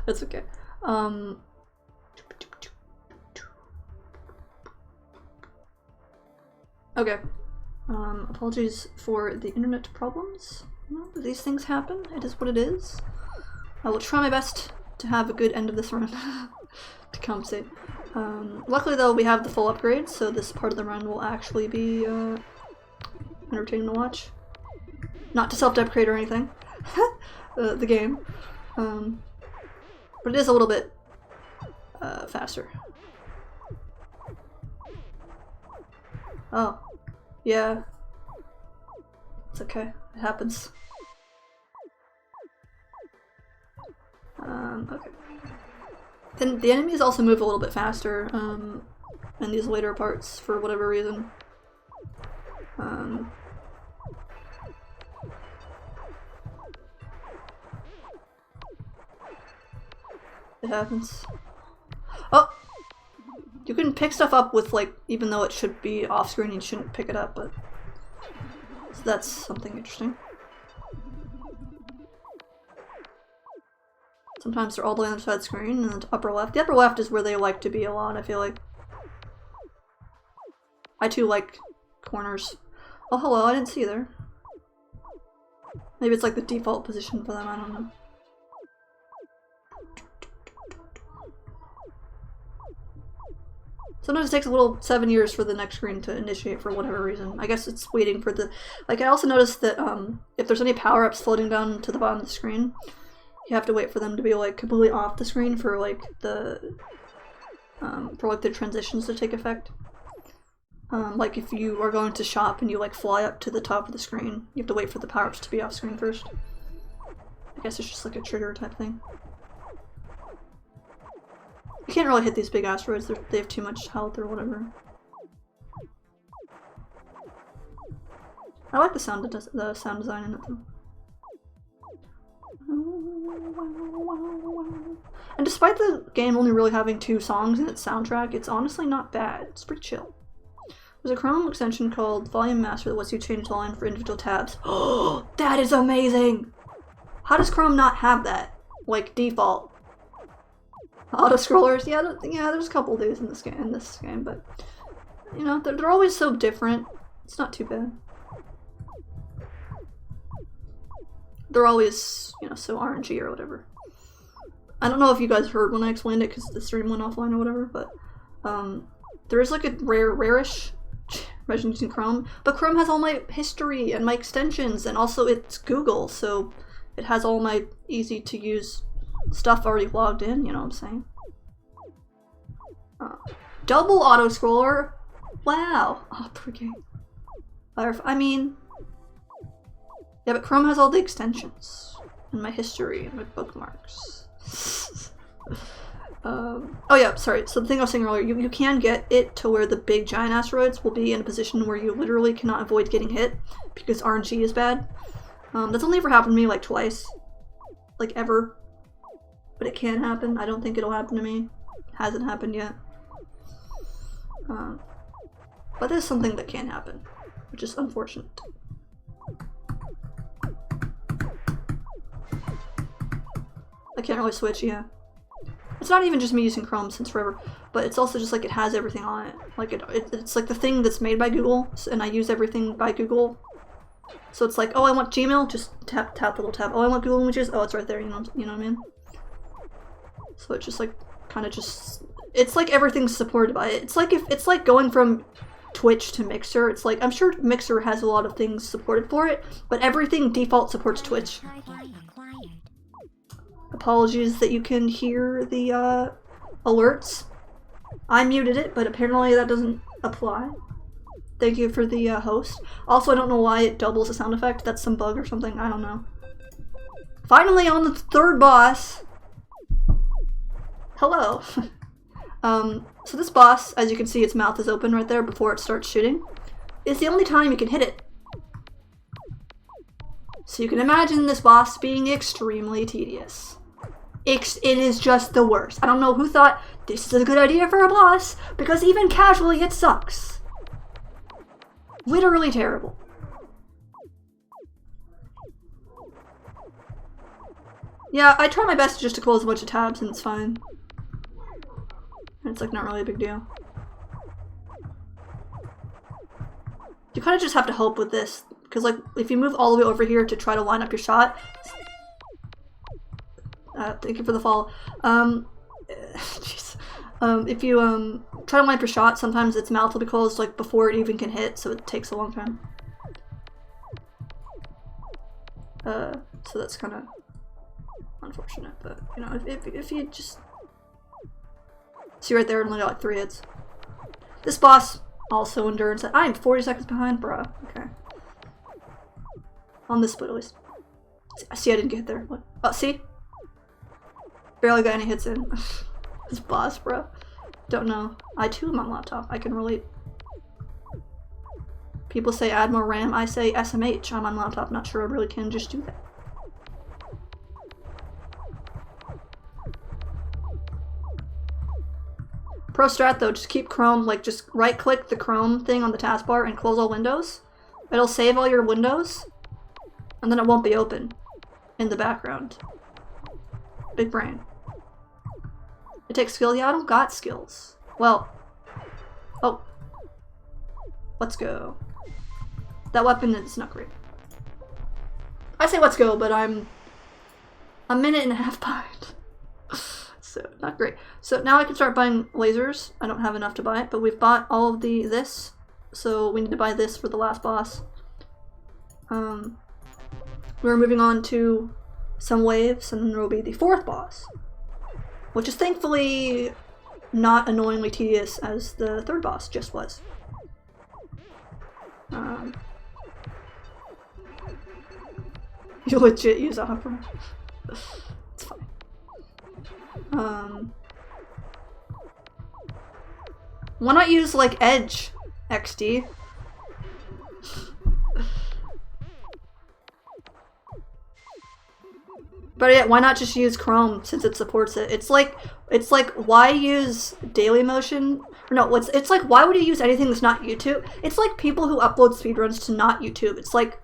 That's okay. Okay. Apologies for the internet problems. Well, these things happen. It is what it is. I will try my best to have a good end of this run to compensate. Luckily though, we have the full upgrade, so this part of the run will actually be entertaining to watch. Not to self-deprecate or anything. The game. But it is a little bit faster. Oh. Yeah. It's okay. It happens. Okay. And the enemies also move a little bit faster in these later parts for whatever reason. It happens. Oh! You can pick stuff up with, like, even though it should be off screen, you shouldn't pick it up, but so that's something interesting. Sometimes they're all the way on the side screen and then to upper left. The upper left is where they like to be a lot, I feel like. I too like corners. Oh, hello, I didn't see you there. Maybe it's like the default position for them, I don't know. Sometimes it takes a little 7 years for the next screen to initiate for whatever reason. I guess it's waiting for the... Like, I also noticed that if there's any power-ups floating down to the bottom of the screen, you have to wait for them to be, like, completely off the screen for, like, the transitions to take effect. Like, if you are going to shop and you, like, fly up to the top of the screen, you have to wait for the power-ups to be off screen first. I guess it's just, like, a trigger type thing. You can't really hit these big asteroids, they have too much health or whatever. I like the sound design in it though. And despite the game only really having 2 songs in its soundtrack, it's honestly not bad. It's pretty chill. There's a Chrome extension called Volume Master that lets you change the line for individual tabs. Oh, that is amazing! How does Chrome not have that? Like, default. Auto-scrollers, yeah, there's a couple of these in this game, but, you know, they're always so different. It's not too bad. They're always, you know, so RNG or whatever. I don't know if you guys heard when I explained it because the stream went offline or whatever, but there is like a rarish version using Chrome, but Chrome has all my history and my extensions, and also it's Google, so it has all my easy to use stuff already logged in, you know what I'm saying? Double auto-scroller? Wow! Oh, poor game. I mean... Yeah, but Chrome has all the extensions. And my history and my bookmarks. Oh yeah, sorry. So the thing I was saying earlier, you can get it to where the big giant asteroids will be in a position where you literally cannot avoid getting hit because RNG is bad. That's only ever happened to me like twice. Like ever. But it can happen. I don't think it'll happen to me. It hasn't happened yet. But there's something that can happen, which is unfortunate. I can't really switch, yeah. It's not even just me using Chrome since forever, but it's also just like it has everything on it. Like it's like the thing that's made by Google, and I use everything by Google. So it's like, oh, I want Gmail, just tap the little tab. Oh, I want Google Images, oh, it's right there. You know what I mean? So it's just like kind of just, it's like everything's supported by it. It's like it's like going from Twitch to Mixer. It's like, I'm sure Mixer has a lot of things supported for it, but everything default supports Twitch. Apologies that you can hear the alerts. I muted it, but apparently that doesn't apply. Thank you for the host. Also, I don't know why it doubles the sound effect. That's some bug or something. I don't know. Finally on the third boss. Hello. So this boss, as you can see, its mouth is open right there before it starts shooting. It's the only time you can hit it. So you can imagine this boss being extremely tedious. It is just the worst. I don't know who thought this is a good idea for a boss, because even casually it sucks. Literally terrible. Yeah, I try my best just to close a bunch of tabs and it's fine. It's like not really a big deal. You kind of just have to hope with this, because like if you move all the way over here to try to line up your shot, thank you for the follow. Jeez. If you try to line up your shot, sometimes its mouth will be closed like before it even can hit, so it takes a long time. So that's kind of unfortunate, but you know, if you just see right there, only got like 3 hits. This boss also endurance. I'm 40 seconds behind, bruh. Okay. On this split at least. See, I didn't get there. What? Oh, see? Barely got any hits in. This boss, bruh. Don't know. I too am on laptop. I can relate. People say add more RAM. I say SMH. I'm on laptop. Not sure I really can just do that. Pro strat though, just keep Chrome, like just right click the Chrome thing on the taskbar and close all windows. It'll save all your windows and then it won't be open in the background. Big brain. It takes skill. Yeah, I don't got skills. Well, oh, let's go. That weapon is not great. I say let's go, but I'm a minute and a half behind. So not great. So now I can start buying lasers. I don't have enough to buy it, but we've bought all of this. So we need to buy this for the last boss. We're moving on to some waves, and then there will be the 4th boss, which is thankfully not annoyingly tedious as the 3rd boss just was. You legit use a hopper. It's fine. Why not use like Edge XD? But yeah, why not just use Chrome since it supports it? It's like why use Daily Motion? Or no, it's like why would you use anything that's not YouTube? It's like people who upload speedruns to not YouTube. It's like,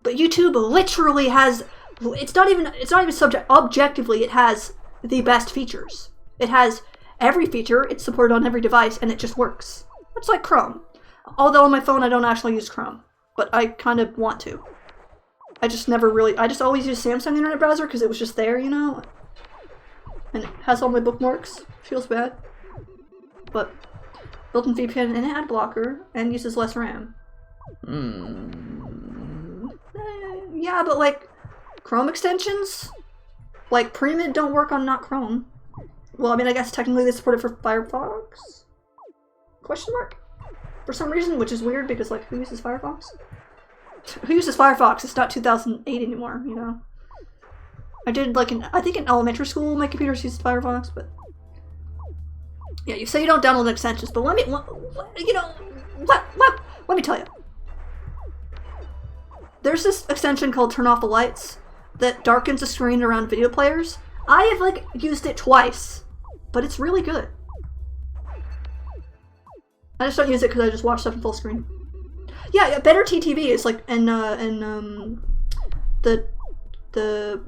but YouTube literally has. It's not even subject. Objectively, it has the best features. It has every feature. It's supported on every device, and it just works. It's like Chrome. Although on my phone, I don't actually use Chrome, but I kind of want to. I just never really. I just always use Samsung Internet Browser because it was just there, you know. And it has all my bookmarks. Feels bad, but built-in VPN and ad blocker, and uses less RAM. Yeah, but like. Chrome extensions? Like Premid don't work on not Chrome. Well, I mean, I guess technically they support it for Firefox? Question mark? For some reason, which is weird because like who uses Firefox? Who uses Firefox? It's not 2008 anymore, you know? I did like I think in elementary school my computers used Firefox, but yeah, you say you don't download extensions, but let me tell you. There's this extension called Turn Off the Lights that darkens the screen around video players. I have like used it twice, but it's really good. I just don't use it because I just watch stuff in full screen. Yeah, better TTV is like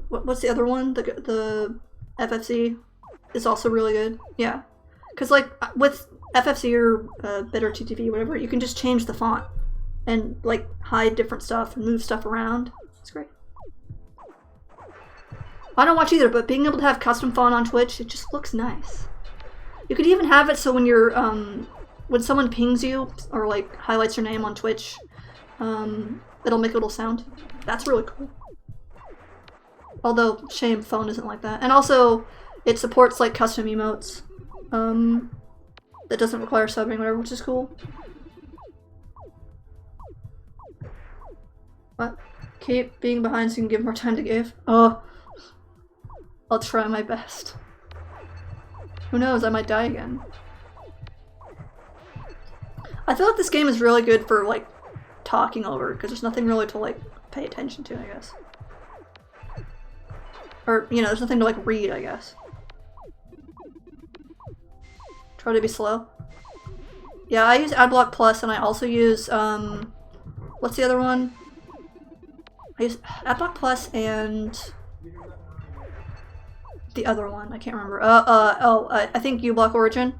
what's the other one? The FFC is also really good. Yeah, because like with FFC or better TTV, whatever, you can just change the font and like hide different stuff and move stuff around. It's great. I don't watch either, but being able to have custom font on Twitch, it just looks nice. You could even have it so when you're when someone pings you or like highlights your name on Twitch, it'll make a little sound. That's really cool. Although shame phone isn't like that. And also it supports like custom emotes. that doesn't require subbing or whatever, which is cool. What? Keep being behind so you can give more time to give? Oh. I'll try my best. Who knows, I might die again. I feel like this game is really good for, like, talking over, because there's nothing really to, like, pay attention to, I guess. Or, you know, there's nothing to, like, read, I guess. Try to be slow. Yeah, I use Adblock Plus, and I also use, what's the other one? I use Adblock Plus and the other one, I can't remember. I think uBlock Origin.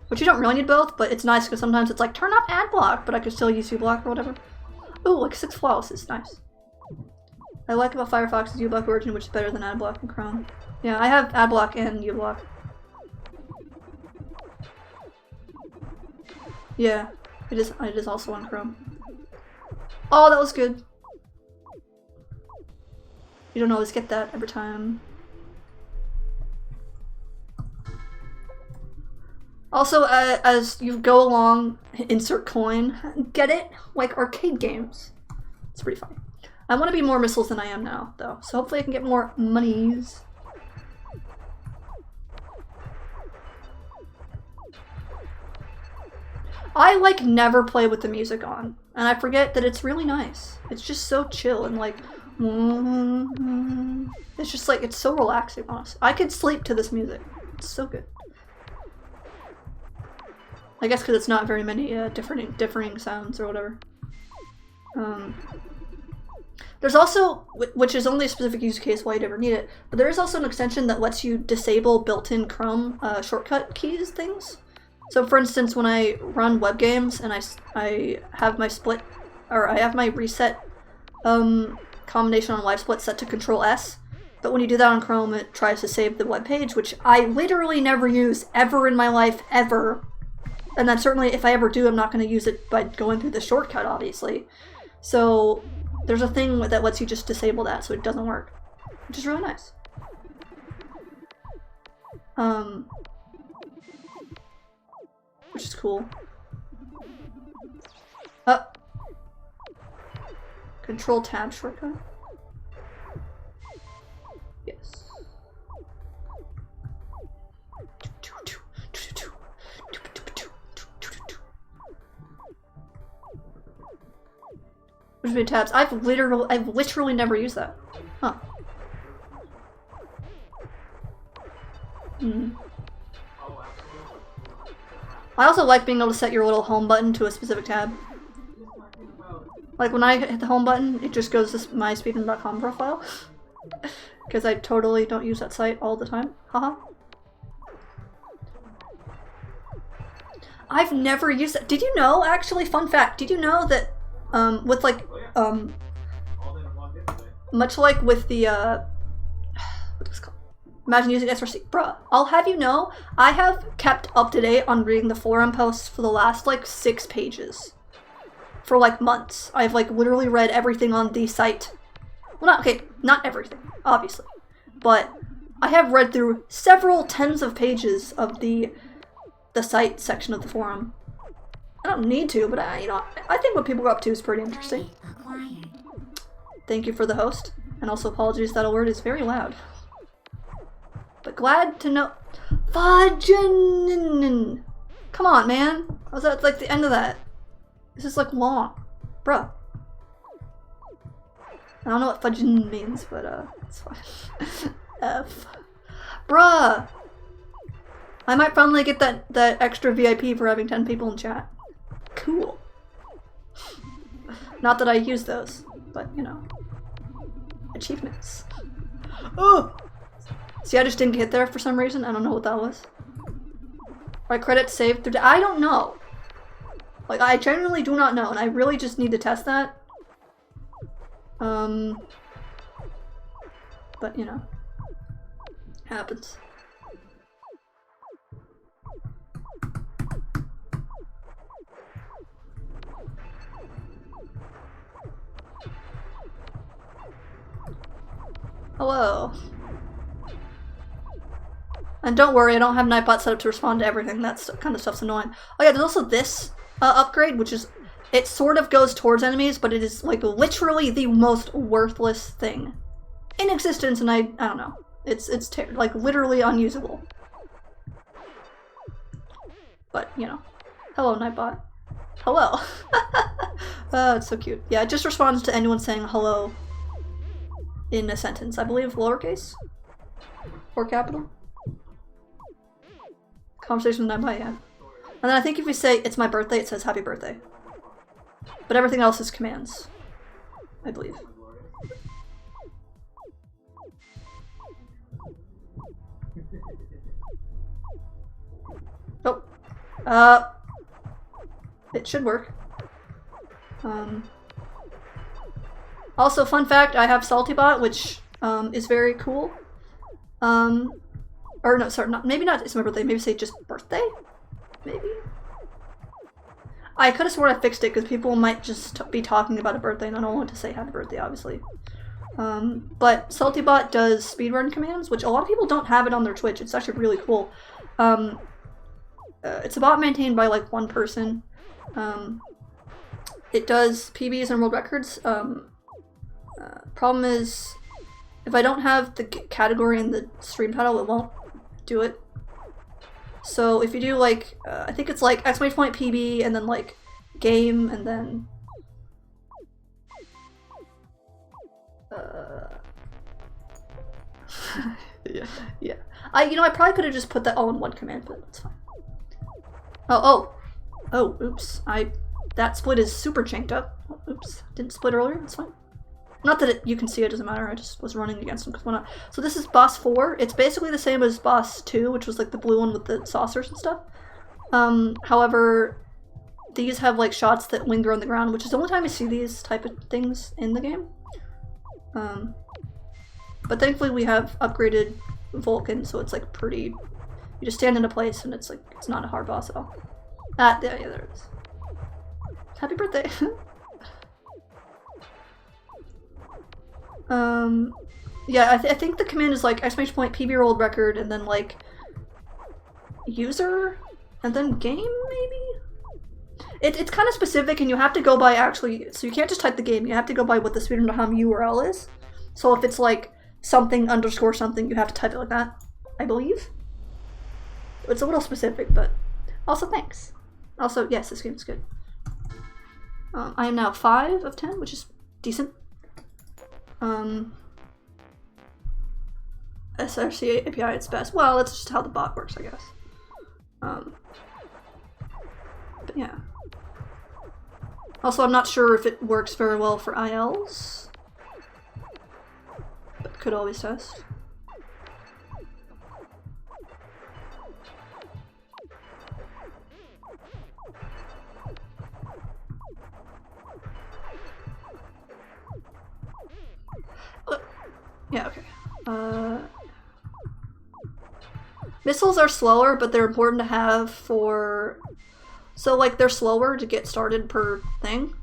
Which you don't really need both, but it's nice because sometimes it's like, turn off Adblock, but I can still use uBlock or whatever. Ooh, like 6 flawless is nice. I like about Firefox is uBlock Origin, which is better than Adblock and Chrome. Yeah, I have Adblock and uBlock. Yeah, it is also on Chrome. Oh, that was good. You don't always get that every time. Also, as you go along, insert coin. Get it? Like arcade games. It's pretty funny. I want to be more missiles than I am now, though. So hopefully I can get more monies. I, like, never play with the music on. And I forget that it's really nice. It's just so chill and, like... It's just, like, it's so relaxing, honestly. I could sleep to this music. It's so good. I guess because it's not very many differing sounds or whatever. There's also, which is only a specific use case why you'd ever need it, but there is also an extension that lets you disable built-in Chrome shortcut keys things. So for instance, when I run web games and I have my split, or I have my reset combination on live split set to Control S, but when you do that on Chrome, it tries to save the web page, which I literally never use ever in my life, ever. And then certainly if I ever do, I'm not going to use it by going through the shortcut, obviously. So there's a thing that lets you just disable that so it doesn't work, which is really nice. Which is cool. Control tab shortcut? Yes. Which many tabs? I've literally never used that. Huh. I also like being able to set your little home button to a specific tab. Like when I hit the home button, it just goes to my speedrun.com profile. Because I totally don't use that site all the time. Haha. I've never used it. Did you know, actually, fun fact, did you know that with like, much like with the, what was it called? Imagine using SRC. Bruh, I'll have you know, I have kept up to date on reading the forum posts for the last, like, 6 pages. For, like, months. I've, like, literally read everything on the site. Well, not everything, obviously. But I have read through several tens of pages of the site section of the forum. I don't need to, but I think what people are up to is pretty interesting. Thank you for the host, and also apologies that alert is very loud. But glad to know. Fudgin! Come on, man. I was at like the end of that. This is like long, bruh. I don't know what fudgin means, but it's fine. F, bruh. I might finally get that extra VIP for having 10 people in chat. Cool. Not that I use those, but you know, achievements. Oh. See, I just didn't get there for some reason. I don't know what that was. Right, credits saved through. I don't know. Like, I genuinely do not know, and I really just need to test that. But you know, happens. Hello. And don't worry, I don't have Nightbot set up to respond to everything. That kind of stuff's annoying. Oh yeah, there's also this upgrade, which is, it sort of goes towards enemies, but it is like literally the most worthless thing in existence, and I don't know. It's like literally unusable. But, you know. Hello, Nightbot. Hello. It's so cute. Yeah, it just responds to anyone saying hello in a sentence. I believe lowercase? Or capital? Conversation with Nightbot, yeah. And then I think if we say it's my birthday, it says happy birthday. But everything else is commands. I believe. Oh. It should work. Also, fun fact, I have SaltyBot, which is very cool. Or no, sorry, maybe not it's my birthday, maybe say just birthday? Maybe? I could have sworn I fixed it because people might just be talking about a birthday and I don't want to say happy birthday, obviously. But SaltyBot does speedrun commands, which a lot of people don't have it on their Twitch. It's actually really cool. It's a bot maintained by like one person. It does PBs and world records. Problem is, if I don't have the category in the stream title, it won't do it. So if you do like, I think it's like exclamation point PB and then like game and then yeah. I probably could have just put that all in one command, but that's fine. Oh, oops. That split is super chanked up. Oops, didn't split earlier, that's fine. Not that you can see it, doesn't matter, I just was running against him because why not? So this is boss 4. It's basically the same as boss 2, which was like the blue one with the saucers and stuff. However, these have like shots that linger on the ground, which is the only time you see these type of things in the game. But thankfully we have upgraded Vulcan, so it's like pretty, you just stand in a place and it's like, it's not a hard boss at all. Yeah, there it is. Happy birthday! Yeah, I think the command is like exclamation point PB world record and then like user and then game maybe? It's kind of specific and you have to go by actually, so you can't just type the game, you have to go by what the speedrun.com URL is. So if it's like something underscore something, you have to type it like that, I believe. It's a little specific, but also thanks. Also, yes, this game's good. I am now 5 of 10, which is decent. SRC API, it's best. Well, that's just how the bot works, I guess. But yeah. Also, I'm not sure if it works very well for ILs. But could always test. Yeah, okay. Missiles are slower, but they're important to have for... So, like, they're slower to get started per thing.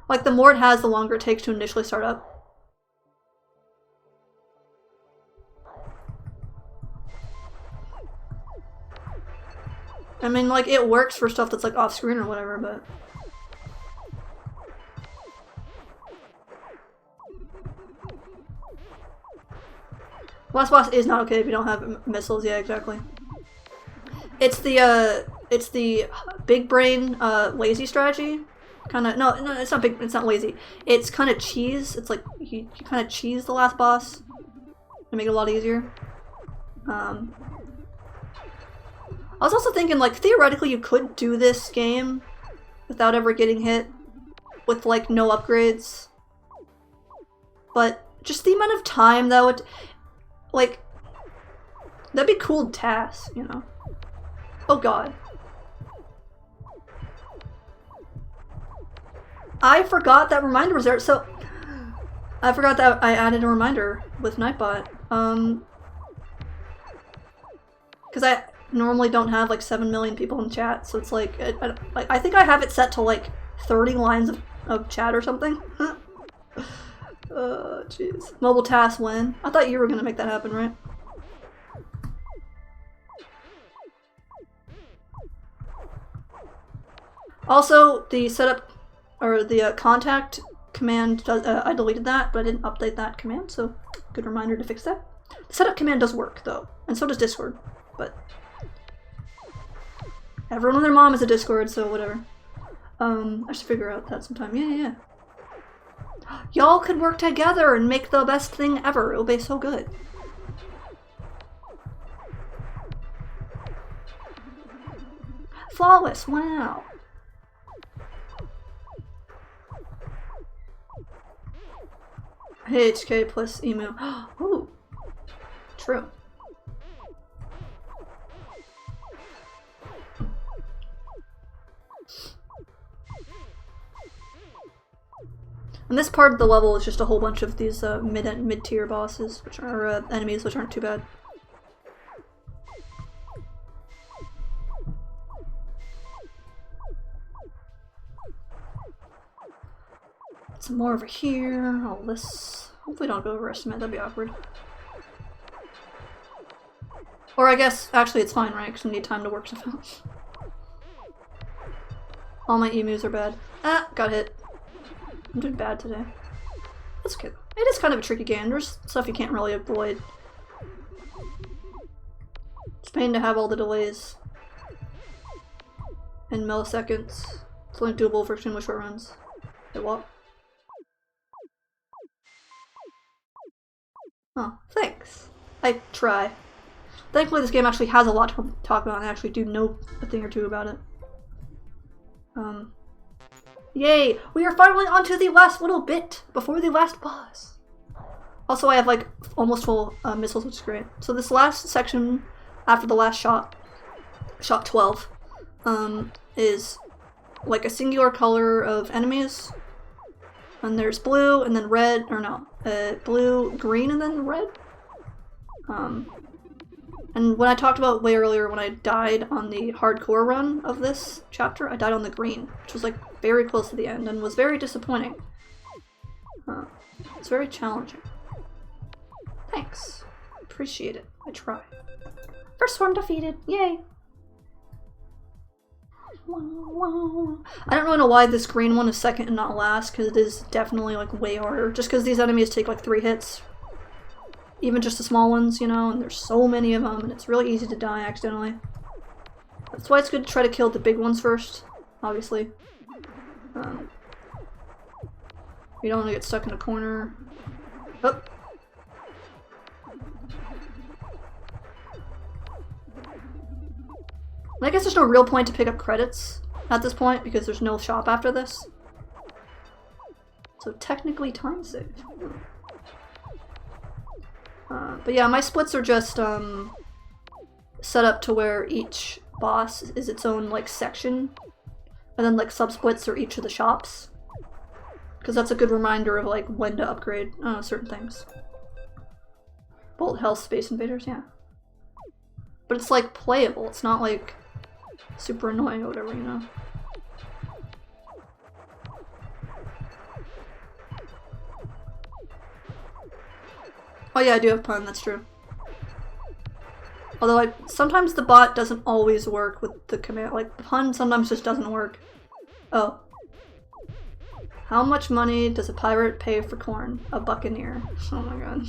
Like, the more it has, the longer it takes to initially start up. I mean, like, it works for stuff that's, like, off-screen or whatever, but... Last boss is not okay if you don't have missiles. Yeah, exactly. It's the big brain lazy strategy. Kind of no, it's not big. It's not lazy. It's kind of cheese. It's like you kind of cheese the last boss to make it a lot easier. I was also thinking, like, theoretically you could do this game without ever getting hit with like no upgrades, but just the amount of time that would. Like, that'd be cool tasks, you know? Oh god. I forgot that reminder was there, so... I forgot that I added a reminder with Nightbot. Because I normally don't have like 7 million people in chat, so it's like... I think I have it set to like 30 lines of chat or something. Jeez. Mobile task win. I thought you were gonna make that happen, right? Also, the setup, or the contact command, I deleted that, but I didn't update that command, so good reminder to fix that. The setup command does work, though, and so does Discord, but everyone and their mom is a Discord, so whatever. I should figure out that sometime. Yeah. Y'all could work together and make the best thing ever. It'll be so good. Flawless, wow. HK plus email. Ooh. True. And this part of the level is just a whole bunch of these mid-tier bosses, which are enemies, which aren't too bad. Some more over here. All this. Hopefully, don't go overestimate. That'd be awkward. Or I guess actually it's fine, right? Because we need time to work stuff out. All my emus are bad. Ah, got hit. I'm doing bad today. That's okay. It is kind of a tricky game. There's stuff you can't really avoid. It's a pain to have all the delays. In milliseconds. It's only doable for extremely short runs. Hey, what? Oh, thanks. I try. Thankfully this game actually has a lot to talk about and I actually do know a thing or two about it. Yay! We are finally onto the last little bit before the last boss. Also, I have like almost full missiles, which is great. So this last section after the last shot 12, is like a singular color of enemies. And there's blue and then red, or no, blue, green, and then red. And when I talked about way earlier when I died on the hardcore run of this chapter, I died on the green, which was like very close to the end and was very disappointing. It's very challenging. Thanks. Appreciate it. I try. First swarm defeated. Yay! I don't really know why this green one is second and not last, because it is definitely like way harder. Just because these enemies take like 3 hits. Even just the small ones, you know, and there's so many of them, and it's really easy to die accidentally. That's why it's good to try to kill the big ones first, obviously. You don't want to get stuck in a corner. Oh. I guess there's no real point to pick up credits at this point, because there's no shop after this. So technically time save. But yeah, my splits are just set up to where each boss is its own like section, and then like sub-splits are each of the shops. Because that's a good reminder of like when to upgrade certain things. Bolt Health Space Invaders, yeah. But it's like playable, it's not like super annoying or whatever, you know. Oh yeah, I do have pun, that's true. Although like sometimes the bot doesn't always work with the command, like pun sometimes just doesn't work. Oh. How much money does a pirate pay for corn? A buccaneer. Oh my god.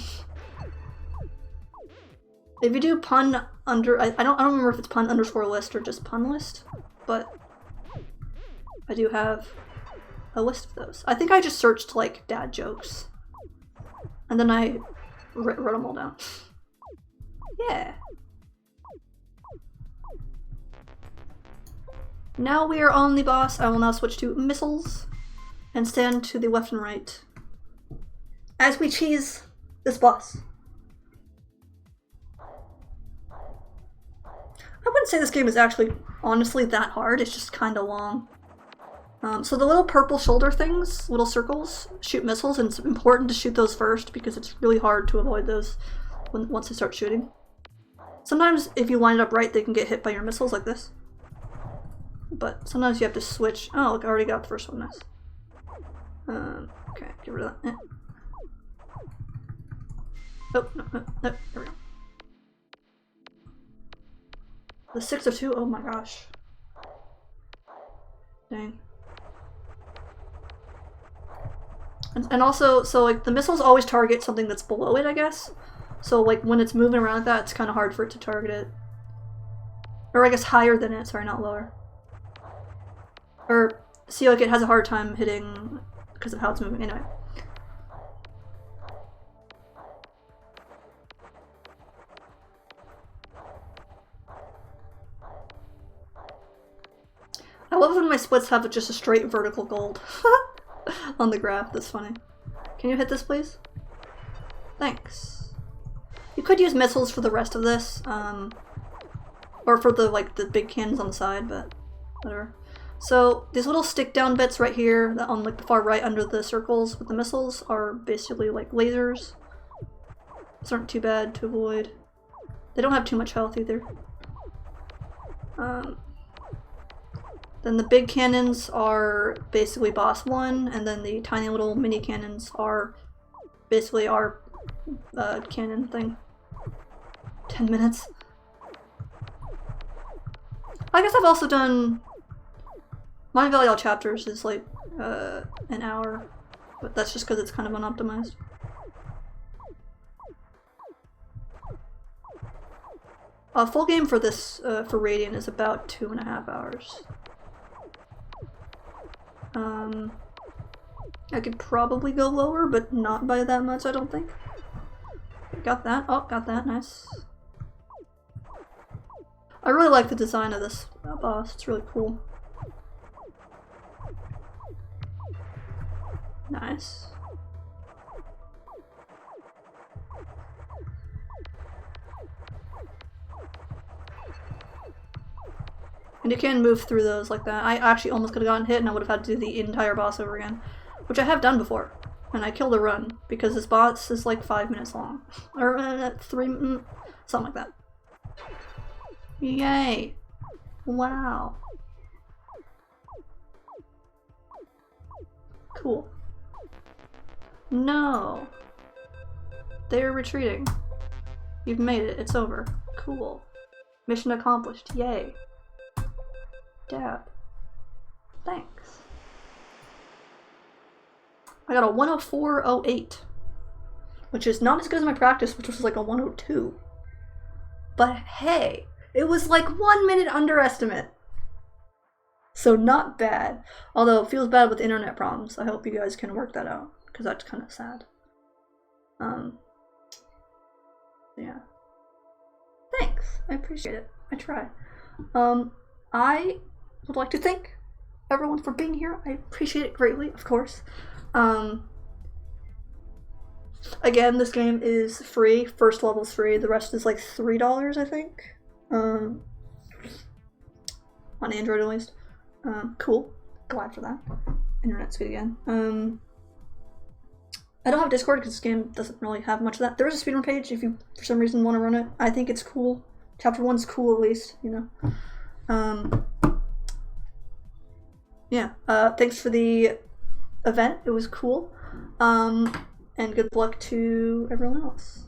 If you do pun under, I don't remember if it's pun underscore list or just pun list, but I do have a list of those. I think I just searched like dad jokes, and then I wrote them all down. Yeah. Now we are on the boss. I will now switch to missiles and stand to the left and right as we cheese this boss. I wouldn't say this game is actually honestly that hard, it's just kind of long. So the little purple shoulder things, little circles, shoot missiles, and it's important to shoot those first because it's really hard to avoid those once they start shooting. Sometimes if you line it up right, they can get hit by your missiles like this. But sometimes you have to switch. Oh, look, I already got the first one, nice. Okay, get rid of that. Oh, no, there we go. The 602, oh my gosh. Dang. And also, so like the missiles always target something that's below it, I guess. So like when it's moving around like that, it's kind of hard for it to target it. Or I guess higher than it, sorry, not lower. Or, see, like it has a hard time hitting because of how it's moving. Anyway. I love when my splits have just a straight vertical gold on the graph. That's funny. Can you hit this, please? Thanks. You could use missiles for the rest of this, or for the the big cannons on the side, but whatever. So these little stick down bits right here, on like the far right under the circles with the missiles, are basically like lasers. These aren't too bad to avoid. They don't have too much health either. Then the big cannons are basically boss 1, and then the tiny little mini cannons are basically our cannon thing. 10 minutes. I guess I've also done Untitled Chapters is like an hour, but that's just because it's kind of unoptimized. A full game for this for Radiant is about 2.5 hours. I could probably go lower, but not by that much, I don't think. Got that. Oh, got that. Nice. I really like the design of this boss. It's really cool. Nice. And you can move through those like that. I actually almost could have gotten hit and I would have had to do the entire boss over again. Which I have done before. And I killed a run, because this boss is like 5 minutes long. Or 3, something like that. Yay! Wow. Cool. No! They're retreating. You've made it, it's over. Cool. Mission accomplished, yay. Dab. Thanks. I got a 104.08, which is not as good as my practice, which was like a 102. But hey, it was like 1 minute underestimate. So not bad. Although it feels bad with internet problems. I hope you guys can work that out, because that's kind of sad. Yeah. Thanks. I appreciate it. I try. I would like to thank everyone for being here. I appreciate it greatly, of course. Again, this game is free. First level's free. The rest is like $3, I think. On Android at least. Cool. Glad for that. Internet's good again. I don't have Discord because this game doesn't really have much of that. There is a speedrun page if you, for some reason, want to run it. I think it's cool. Chapter 1's cool, at least, you know. Yeah, thanks for the event. It was cool. And good luck to everyone else.